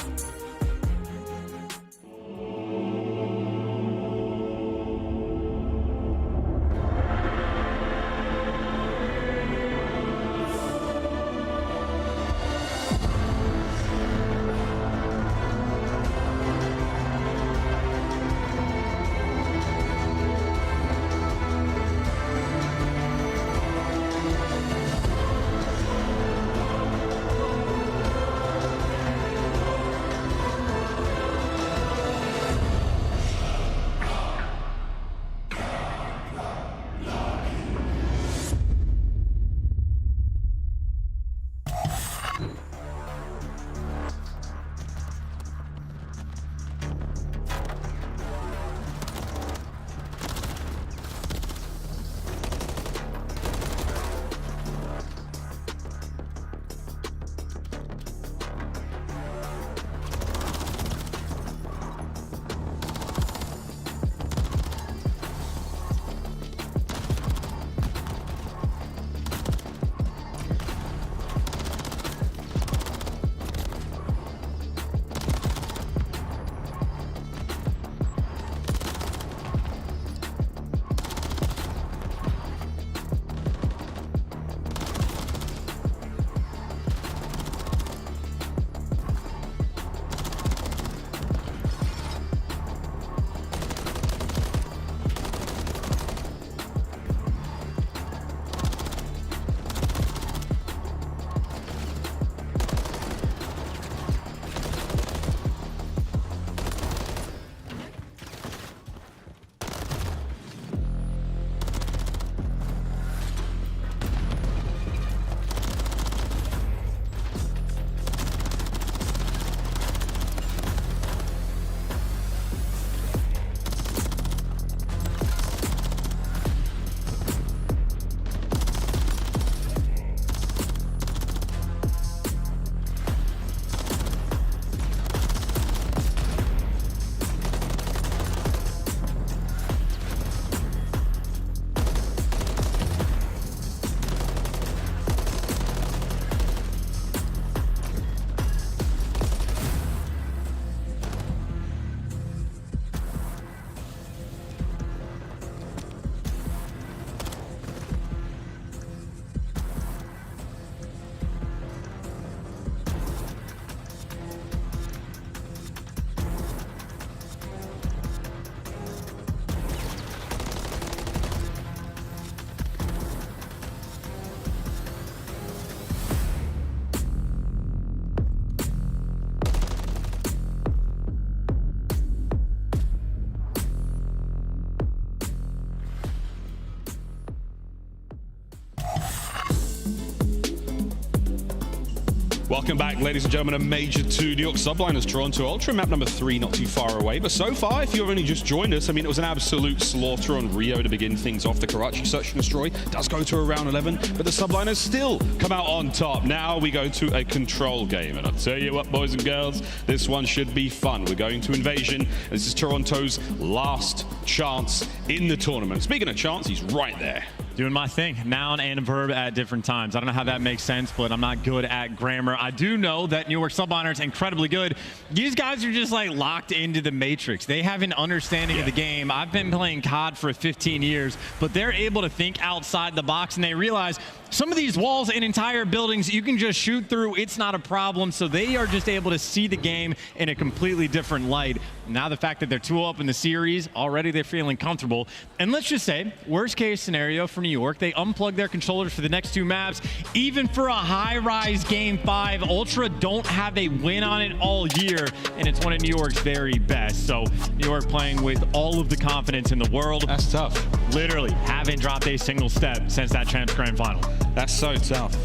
Welcome back, ladies and gentlemen, a Major 2 New York Subliners Toronto Ultra, map number 3, not too far away. But so far, if you've only just joined us, I mean, it was an absolute slaughter on Rio to begin things off. The Karachi Search and Destroy does go to around 11, but the Subliners still come out on top. Now we go to a control game, and I'll tell you what, boys and girls, this one should be fun. We're going to Invasion. This is Toronto's last chance in the tournament. Speaking of chance, he's right there. Doing my thing, noun and verb at different times. I don't know how that makes sense, but I'm not good at grammar. I do know that New York Subliners is incredibly good. These guys are just like locked into the matrix. They have an understanding of the game. I've been playing COD for 15 years, but they're able to think outside the box, and they realize some of these walls in entire buildings you can just shoot through. It's not a problem. So they are just able to see the game in a completely different light. Now the fact that they're 2-0 in the series, already they're feeling comfortable. And let's just say, worst case scenario for New York, they unplug their controllers for the next 2 maps. Even for a high-rise Game 5, Ultra don't have a win on it all year, and it's one of New York's very best. So New York playing with all of the confidence in the world. That's tough. Literally haven't dropped a single step since that Champs Grand Final. That's so tough.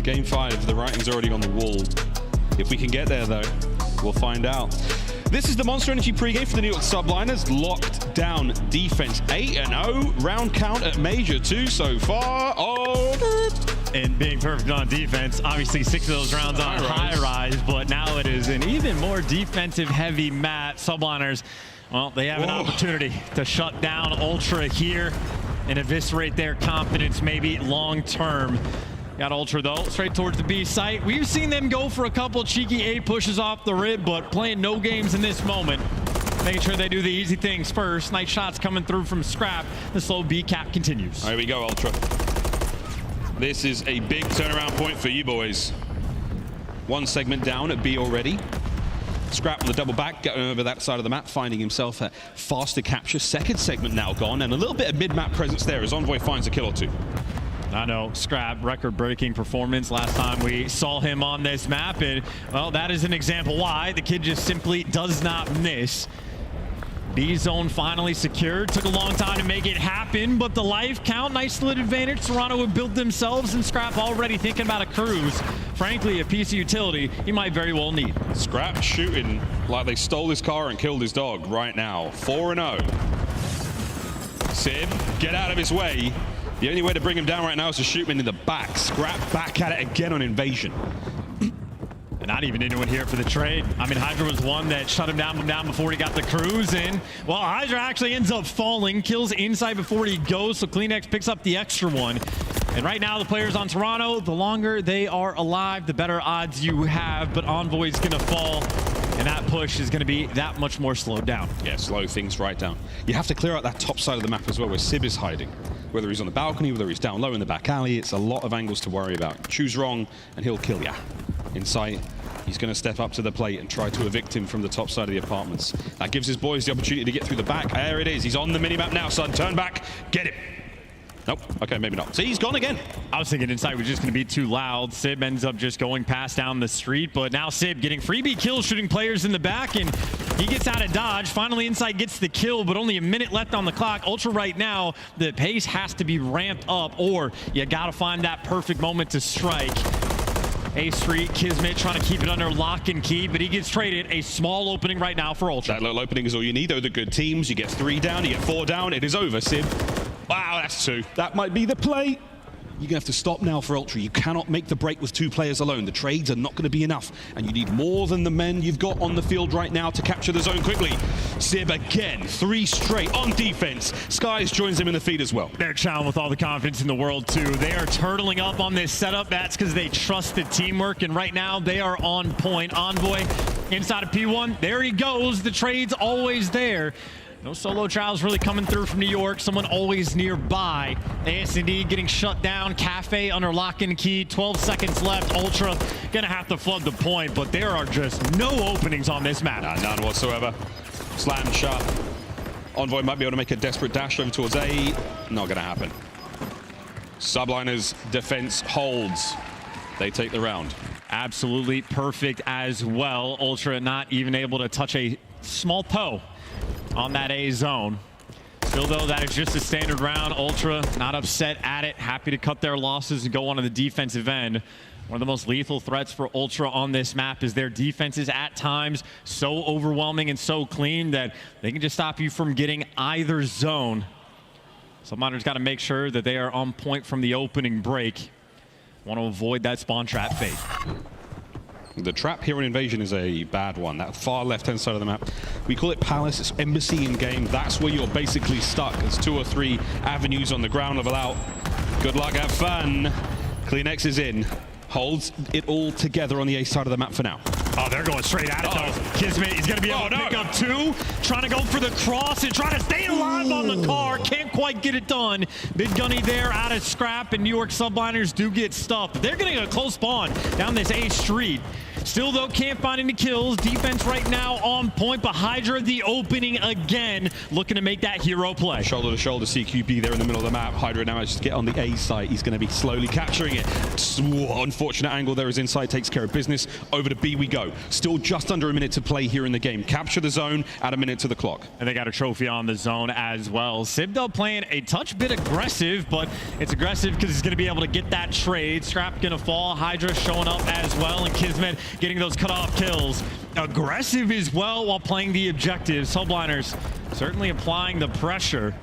Game 5, the writing's already on the wall. If we can get there, though, we'll find out. This is the Monster Energy pregame for the New York Subliners. Locked down defense, 8-0. Round count at Major 2 so far. Oh, and being perfect on defense, obviously 6 of those rounds on high rise, but now it is an even more defensive heavy map. Subliners, well, they have an opportunity to shut down Ultra here and eviscerate their confidence maybe long term. Got Ultra though, straight towards the B site. We've seen them go for a couple cheeky 8 pushes off the rib, but playing no games in this moment. Making sure they do the easy things first. Nice shots coming through from Scrap. The slow B cap continues. Here we go, Ultra. This is a big turnaround point for you boys. 1 segment down at B already. Scrap on the double back, getting over that side of the map, finding himself a faster capture. 2nd segment now gone, and a little bit of mid-map presence there as Envoy finds a kill or 2. I know, Scrap, record-breaking performance last time we saw him on this map, and, well, that is an example why the kid just simply does not miss. B zone finally secured. Took a long time to make it happen, but the life count, nice split advantage. Toronto would build themselves, and Scrap already thinking about a cruise. Frankly, a piece of utility he might very well need. Scrap shooting like they stole his car and killed his dog right now. 4-0. Sib, get out of his way. The only way to bring him down right now is to shoot him in the back. Scrap back at it again on Invasion. And not even anyone here for the trade. I mean, Hydra was one that shut him down before he got the cruise in. Well, Hydra actually ends up falling, kills inside before he goes, so CleanX picks up the extra one. And right now, the players on Toronto, the longer they are alive, the better odds you have, but Envoy's gonna fall, and that push is gonna be that much more slowed down. Yeah, slow things right down. You have to clear out that top side of the map as well, where Sib is hiding. Whether he's on the balcony, whether he's down low in the back alley, it's a lot of angles to worry about. Choose wrong, and he'll kill ya. In sight, he's going to step up to the plate and try to evict him from the top side of the apartments. That gives his boys the opportunity to get through the back. There it is. He's on the minimap now, son. Turn back. Get him. Nope. Okay, maybe not. See, he's gone again. I was thinking inside was just going to be too loud. Sib ends up just going past down the street, but now Sib getting freebie kills, shooting players in the back, and he gets out of dodge. Finally, inside gets the kill, but only a minute left on the clock. Ultra right now, the pace has to be ramped up, or you got to find that perfect moment to strike. A Street, Kismet trying to keep it under lock and key, but he gets traded. A small opening right now for Ultra. That little opening is all you need. They're the good teams. You get 3 down, you get 4 down. It is over, Sib. Wow, that's 2. That might be the play. You're going to have to stop now for Ultra. You cannot make the break with 2 players alone. The trades are not going to be enough, and you need more than the men you've got on the field right now to capture the zone quickly. Sib again, 3 straight on defense. Skies joins him in the feed as well. They're chowing with all the confidence in the world, too. They are turtling up on this setup. That's because they trust the teamwork, and right now they are on point. Envoy inside of P1. There he goes. The trade's always there. No solo trials really coming through from New York. Someone always nearby. AS&D getting shut down. Cafe under lock and key. 12 seconds left. Ultra gonna have to flood the point, but there are just no openings on this map. None whatsoever. Slam shot. Envoy might be able to make a desperate dash over towards A. Not gonna happen. Subliners defense holds. They take the round. Absolutely perfect as well. Ultra not even able to touch a small toe on that A zone. Still though, that is just a standard round. Ultra not upset at it, happy to cut their losses and go on to the defensive end. One of the most lethal threats for Ultra on this map is their defense is at times so overwhelming and so clean that they can just stop you from getting either zone. Subminer's got to make sure that they are on point from the opening break. Want to avoid that spawn trap fate. The trap here in Invasion is a bad one. That far left-hand side of the map, we call it Palace. It's embassy in game. That's where you're basically stuck. There's 2 or 3 avenues on the ground level out. Good luck, have fun. CleanX is in. Holds it all together on the A side of the map for now. Oh, they're going straight at it, though. Kismet is going to be able to pick up 2. Trying to go for the cross and trying to stay alive on the car. Can't quite get it done. Big Gunny there out of scrap, and New York Subliners do get stuffed. They're getting a close spawn down this A street. Still, though, can't find any kills. Defense right now on point, but Hydra the opening again, looking to make that hero play. Shoulder to shoulder, CQB there in the middle of the map. Hydra now manages to get on the A site. He's going to be slowly capturing it. Unfortunate angle there as Inside takes care of business. Over to B we go. Still just under a minute to play here in the game. Capture the zone, add a minute to the clock. And they got a trophy on the zone as well. Sibdell playing a touch bit aggressive, but it's aggressive because he's going to be able to get that trade. Scrap going to fall. Hydra showing up as well, and Kismet getting those cutoff kills. Aggressive as well while playing the objective. Subliners certainly applying the pressure.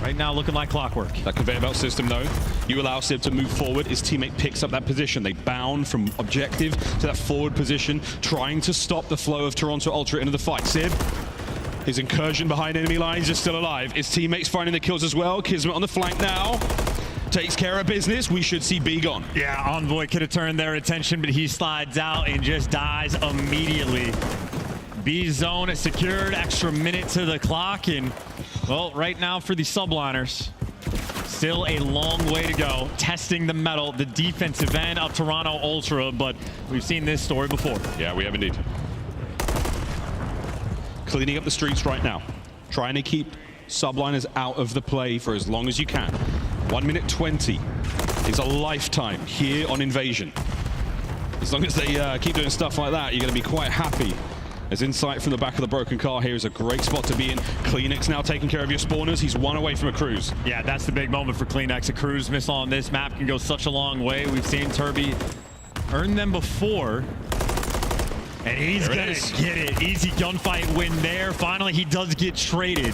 Right now looking like clockwork. That conveyor belt system, though, you allow Sib to move forward. His teammate picks up that position. They bound from objective to that forward position, trying to stop the flow of Toronto Ultra into the fight. Sib, his incursion behind enemy lines is still alive. His teammates finding the kills as well. Kismet on the flank now. Takes care of business. We should see B gone. Yeah, Envoy could have turned their attention, but he slides out and just dies immediately. B zone is secured, extra minute to the clock, and well, right now for the Subliners, still a long way to go. Testing the metal, the defensive end of Toronto Ultra, but we've seen this story before. Yeah, we have indeed. Cleaning up the streets right now. Trying to keep Subliners out of the play for as long as you can. 1 minute 20 is a lifetime here on Invasion. As long as they keep doing stuff like that, you're going to be quite happy. As Insight from the back of the broken car here is a great spot to be in. CleanX now taking care of your spawners. He's 1 away from a cruise. Yeah, that's the big moment for CleanX. A cruise missile on this map can go such a long way. We've seen Turby earn them before. And he's going to get it. Easy gunfight win there. Finally, he does get traded.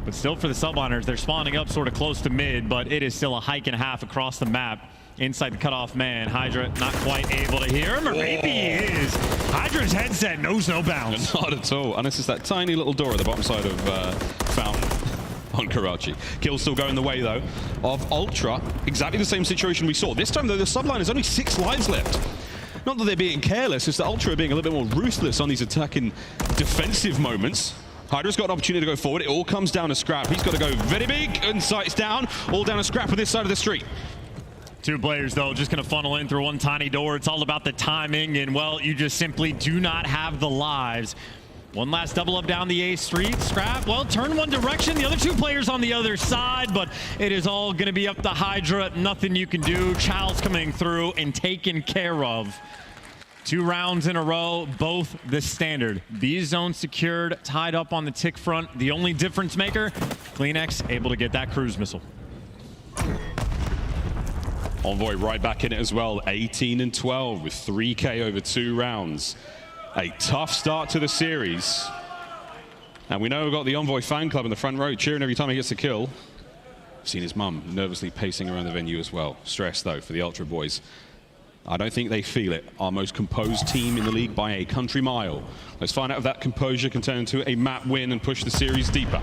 But still for the Subliners, they're spawning up sort of close to mid, but it is still a hike and a half across the map. Inside the cutoff man, Hydra not quite able to hear him, or maybe he is. Hydra's headset knows no bounds. Not at all. And this is that tiny little door at the bottom side of Fountain on Karachi. Kill still going the way, though, of Ultra. Exactly the same situation we saw. This time, though, the Subliners only 6 lives left. Not that they're being careless, it's that Ultra are being a little bit more ruthless on these attacking defensive moments. Hydra's got an opportunity to go forward. It all comes down to Scrap. He's got to go very big. Insight's down. All down to Scrap on this side of the street. 2 players, though, just going to funnel in through one tiny door. It's all about the timing, and, well, you just simply do not have the lives. One last double up down the A street. Scrap, well, turn one direction. The other 2 players on the other side, but it is all going to be up to Hydra. Nothing you can do. Child's coming through and taken care of. 2 rounds in a row, both the standard. B zone secured, tied up on the tick front. The only difference maker, CleanX able to get that cruise missile. Envoy right back in it as well. 18 and 12 with 3K over 2 rounds. A tough start to the series. And we know we've got the Envoy fan club in the front row cheering every time he gets a kill. I've seen his mum nervously pacing around the venue as well. Stress, though, for the Ultra boys. I don't think they feel it. Our most composed team in the league by a country mile. Let's find out if that composure can turn into a map win and push the series deeper.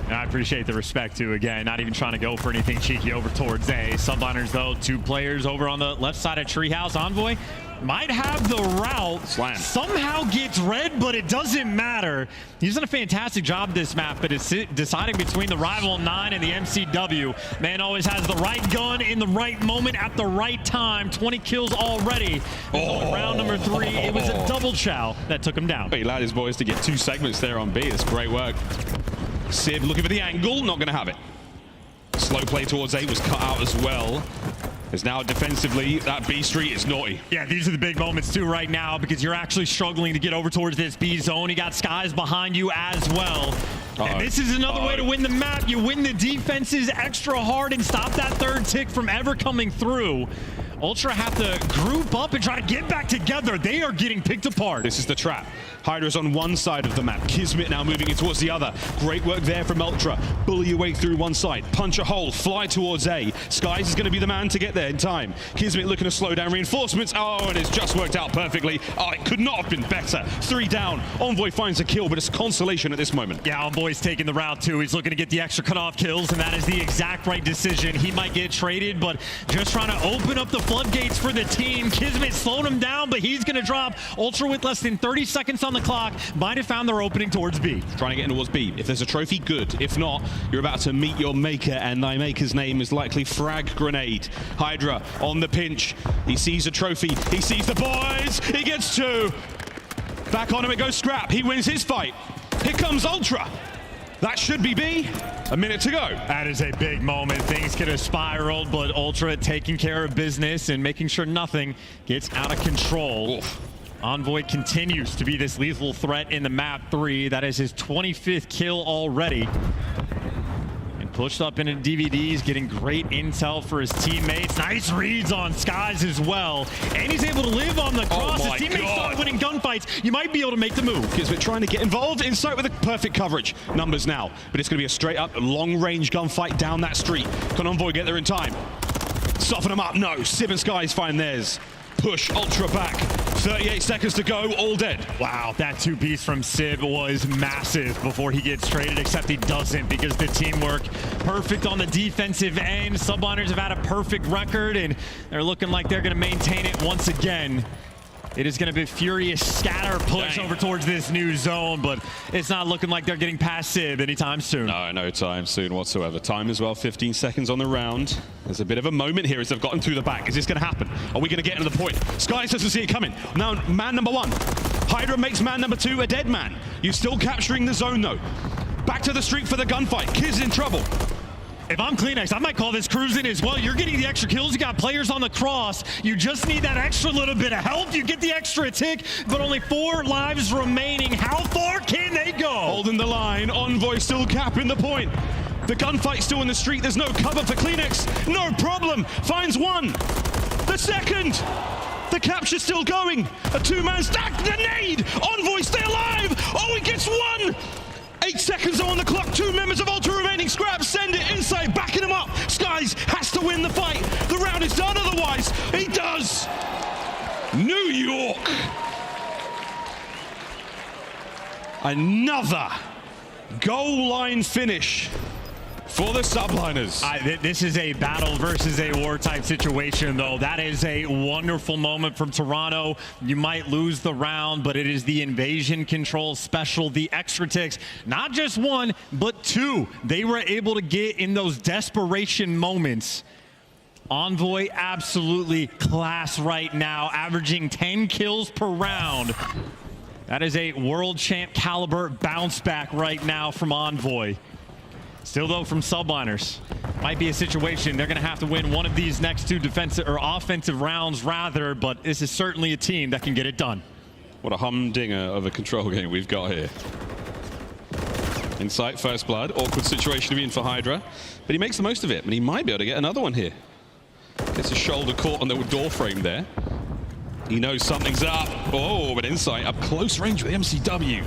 And I appreciate the respect, too. Again, not even trying to go for anything cheeky over towards A. Subliners, though, 2 players over on the left side of Treehouse. Envoy might have the route. Slam. Somehow gets red, but it doesn't matter. He's done a fantastic job this map, but it's deciding between the Rival 9 and the MCW. Man always has the right gun in the right moment at the right time. 20 kills already. Round number 3, it was a double chow that took him down. He allowed his boys to get 2 segments there on B. It's great work. Sib looking for the angle, not going to have it. Slow play towards A was cut out as well. As now defensively, that B Street is naughty. Yeah, these are the big moments too right now because you're actually struggling to get over towards this B zone. You got Skies behind you as well. And this is another way to win the map. You win the defenses extra hard and stop that third tick from ever coming through. Ultra have to group up and try to get back together. They are getting picked apart. This is the trap. Hydra's on one side of the map. Kismet now moving in towards the other. Great work there from Ultra. Bully your way through one side. Punch a hole. Fly towards A. Skies is going to be the man to get there in time. Kismet looking to slow down reinforcements. Oh, and it's just worked out perfectly. Oh, it could not have been better. 3 down. Envoy finds a kill, but it's consolation at this moment. Yeah, Envoy's taking the route too. He's looking to get the extra cutoff kills, and that is the exact right decision. He might get traded, but just trying to open up the floodgates for the team. Kismet slowing him down, but he's going to drop. Ultra with less than 30 seconds on the clock might have found their opening towards B. Trying to get in towards B. If there's a trophy, good. If not, you're about to meet your maker, and thy maker's name is likely Frag Grenade. Hydra on the pinch. He sees a trophy. He sees the boys. He gets 2. Back on him it goes Scrap. He wins his fight. Here comes Ultra. That should be B. A minute to go. That is a big moment. Things could have spiraled, but Ultra taking care of business and making sure nothing gets out of control. Oof. Envoy continues to be this lethal threat in the map 3. That is his 25th kill already. And pushed up into DVDs, getting great intel for his teammates. Nice reads on Skies as well. And he's able to live on the cross. His teammates start winning gunfights. You might be able to make the move. Kismet trying to get involved. Insight with a perfect coverage. Numbers now. But it's going to be a straight up long range gunfight down that street. Can Envoy get there in time? Soften them up. No. Sib and Skies find theirs. Push Ultra back. 38 seconds to go, all dead. Wow, that 2-piece from Sib was massive before he gets traded, except he doesn't because the teamwork perfect on the defensive end. Subliners have had a perfect record, and they're looking like they're going to maintain it once again. It is going to be a furious scatter push over towards this new zone, but it's not looking like they're getting past Sib anytime soon. No time soon whatsoever. Time as well, 15 seconds on the round. There's a bit of a moment here as they've gotten through the back. Is this going to happen? Are we going to get into the point? Skies doesn't see it coming. Now, man number 1. Hydra makes man number 2 a dead man. You're still capturing the zone, though. Back to the street for the gunfight. Kids in trouble. If I'm Kleenex, I might call this cruising as well. You're getting the extra kills. You got players on the cross. You just need that extra little bit of help. You get the extra tick, but only 4 lives remaining. How far can they go? Holding the line. Envoy still capping the point. The gunfight's still in the street. There's no cover for Kleenex. No problem. Finds 1. The second. The capture's still going. A 2-man stack. The nade. Envoy stay alive. Oh, he gets 1. 8 seconds on the clock. 2 members of Ultra remaining. Scrap, send it inside, backing him up. Skies has to win the fight. The round is done otherwise. He does. New York. Another goal line finish for the Subliners. This is a battle versus a war type situation, though. That is a wonderful moment from Toronto. You might lose the round, but it is the invasion control special, the extra ticks. Not just 1, but 2. They were able to get in those desperation moments. Envoy absolutely class right now, averaging 10 kills per round. That is a world champ caliber bounce back right now from Envoy. Still, though, from Subliners, might be a situation they're going to have to win one of these next 2 defensive or offensive rounds, rather. But this is certainly a team that can get it done. What a humdinger of a control game we've got here. Insight, first blood, awkward situation to be in for Hydra, but he makes the most of it, and he might be able to get another one here. Gets his shoulder caught on the door frame there. He knows something's up. Oh, but Insight up close range with the MCW.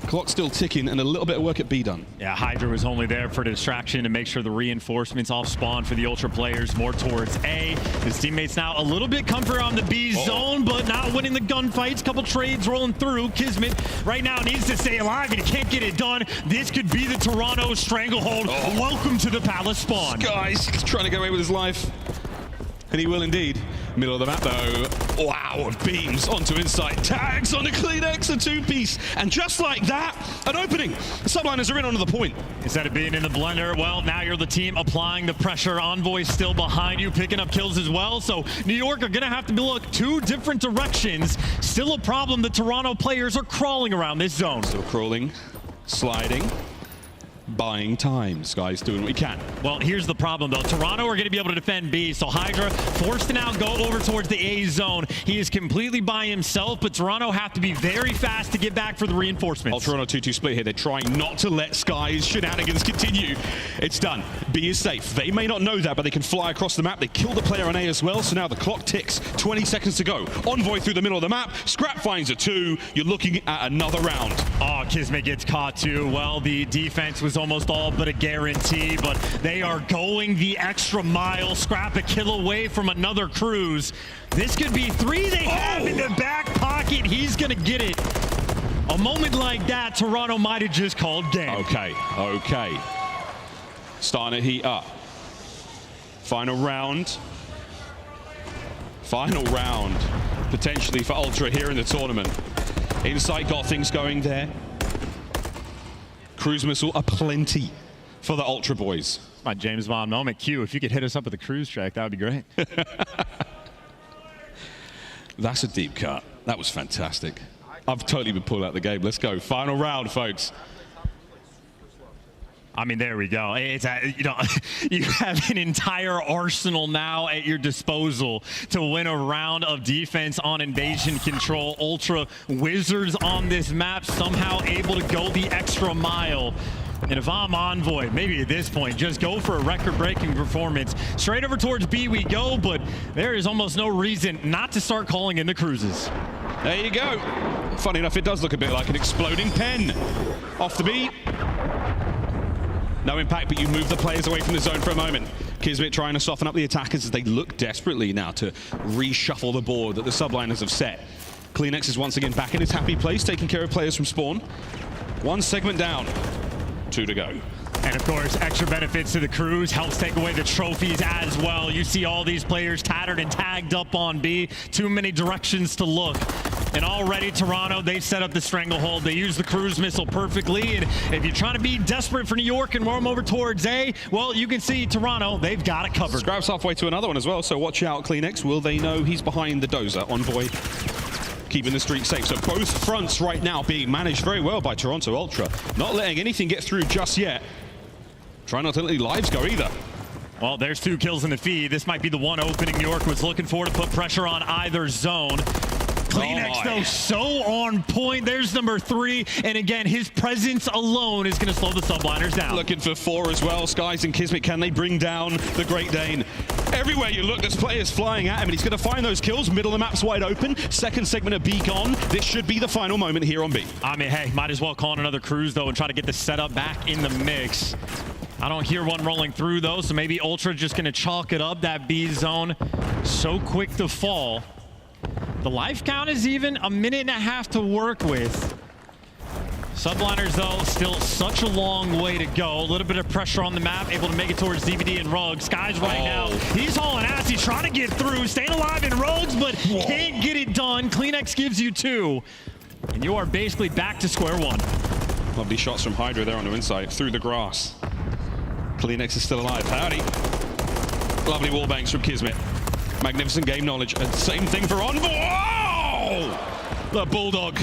Clock still ticking, and a little bit of work at B done. Yeah, Hydra was only there for distraction to make sure the reinforcements off spawn for the Ultra players more towards A. His teammates now a little bit comfort on the B zone, but not winning the gunfights. Couple trades rolling through. Kismet right now needs to stay alive, and he can't get it done. This could be the Toronto stranglehold. Welcome to the Palace spawn. Guys, trying to get away with his life. And he will indeed. Middle of the map, though. Wow, beams onto Insight. Tags on the Kleenex, a 2-piece. And just like that, an opening. The Subliners are in onto the point. Instead of being in the blender, well, now you're the team applying the pressure. Envoy still behind you, picking up kills as well. So New York are going to have to look 2 different directions. Still a problem. The Toronto players are crawling around this zone. Still crawling, sliding. buying time. Sky's doing what he can. Well, here's the problem, though. Toronto are going to be able to defend B, so Hydra forced to now go over towards the A zone. He is completely by himself, but Toronto have to be very fast to get back for the reinforcements. Ultra on a 2-2 split here. They're trying not to let Sky's shenanigans continue. It's done. B is safe. They may not know that, but they can fly across the map. They kill the player on A as well, so now the clock ticks. 20 seconds to go. Envoy through the middle of the map. Scrap finds a 2. You're looking at another round. Oh, Kismet gets caught too. Well, the defense was almost all but a guarantee, but they are going the extra mile. Scrap a kill away from another cruise. This could be 3 they have in the back pocket. He's going to get it. A moment like that, Toronto might have just called game. Okay. Starting to heat up. Final round. Potentially for Ultra here in the tournament. Insight got things going there. Cruise missile aplenty for the Ultra boys. My James Bond moment. Q, if you could hit us up with a cruise track, that would be great. That's a deep cut. That was fantastic. I've totally been pulled out of the game. Let's go. Final round, folks. I mean, there we go. It's you have an entire arsenal now at your disposal to win a round of defense on invasion control. Ultra Wizards on this map somehow able to go the extra mile. And if I'm Envoy, maybe at this point, just go for a record-breaking performance. Straight over towards B we go, but there is almost no reason not to start calling in the cruises. There you go. Funny enough, it does look a bit like an exploding pen. Off the beat. No impact, but you move the players away from the zone for a moment. Kismet trying to soften up the attackers as they look desperately now to reshuffle the board that the subliners have set. CleanX is once again back in his happy place, taking care of players from spawn. 1 segment down, 2 to go. And of course, extra benefits to the cruise, helps take away the trophies as well. You see all these players tattered and tagged up on B. Too many directions to look. And already Toronto, they've set up the stranglehold. They use the cruise missile perfectly. And if you're trying to be desperate for New York and roam over towards A, well, you can see Toronto, they've got it covered. Scrap's halfway to another one as well, so watch out, CleanX. Will they know he's behind the dozer? Envoy keeping the streak safe. So both fronts right now being managed very well by Toronto Ultra. Not letting anything get through just yet. Trying not to let any lives go either. Well, there's 2 kills in the feed. This might be the one opening New York was looking for to put pressure on either zone. CleanX, though, so on point. There's number 3. And again, his presence alone is going to slow the subliners down. Looking for 4 as well. Skies and Kismet, can they bring down the Great Dane? Everywhere you look, there's players flying at him, and he's going to find those kills. Middle of the map's wide open. Second segment of B gone. This should be the final moment here on B. I mean, hey, might as well call in another cruise, though, and try to get the setup back in the mix. I don't hear one rolling through, though, so maybe Ultra just going to chalk it up. That B zone so quick to fall. The life count is even a minute and a half to work with. Subliners, though, still such a long way to go. A little bit of pressure on the map, able to make it towards DVD and Rogue. Sky's right now. He's hauling ass. He's trying to get through, staying alive in Rogues, but can't get it done. CleanX gives you 2, and you are basically back to square one. Lovely shots from Hydra there on the inside, through the grass. CleanX is still alive. Howdy. Lovely wall banks from Kismet. Magnificent game knowledge. And same thing for Envoy. Oh! The Bulldog.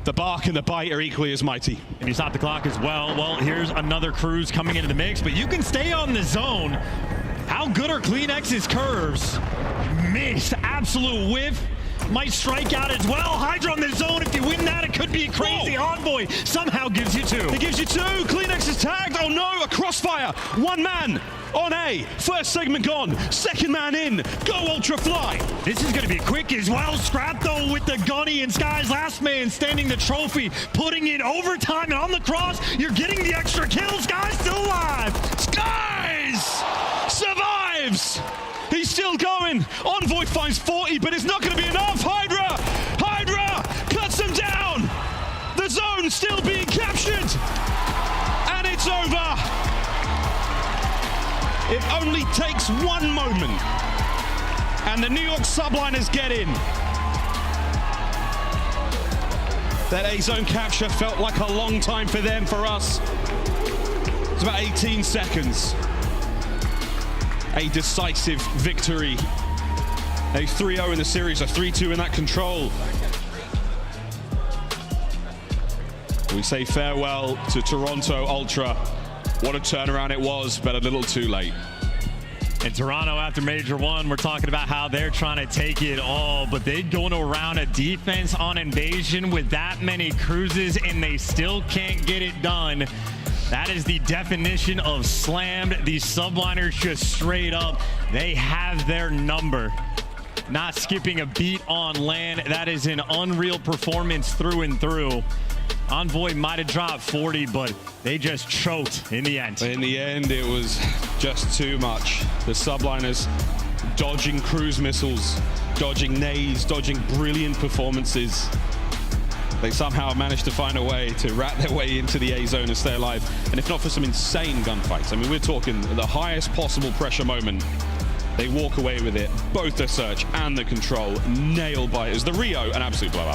The bark and the bite are equally as mighty. And you stop the clock as well. Well, here's another cruise coming into the mix, but you can stay on the zone. How good are CleanX's curves? Missed. Absolute whiff. Might strike out as well. Hydra on the zone. If you win that, it could be crazy. Whoa. Envoy somehow gives you 2. It gives you 2. CleanX is tagged. Oh no, a crossfire. 1 man on A. First segment gone. Second man in. Go Ultra Fly. This is going to be quick as well. Scrap, though, with the gunny, and Sky's last man standing the trophy, putting in overtime, and on the cross, you're getting the extra kill. Sky's still alive. Skies survives. He's still going. Envoy finds 40, but it's not going to be enough. Hydra cuts him down. The zone still being captured. And it's over. It only takes 1 moment. And the New York subliners get in. That A zone capture felt like a long time for them, for us. It's about 18 seconds. A decisive victory. A 3-0 in the series, a 3-2 in that control. We say farewell to Toronto Ultra. What a turnaround it was, but a little too late. In Toronto, after Major 1, we're talking about how they're trying to take it all, but they go around a defense on Invasion with that many cruises, and they still can't get it done. That is the definition of slammed. These subliners just straight up, they have their number. Not skipping a beat on land. That is an unreal performance through and through. Envoy might have dropped 40, but they just choked in the end. In the end, it was just too much. The subliners dodging cruise missiles, dodging nays, dodging brilliant performances. They somehow managed to find a way to rat their way into the A zone and stay alive. And if not for some insane gunfights, I mean, we're talking the highest possible pressure moment. They walk away with it. Both the search and the control nailed by it. It was the Rio, an absolute blowout.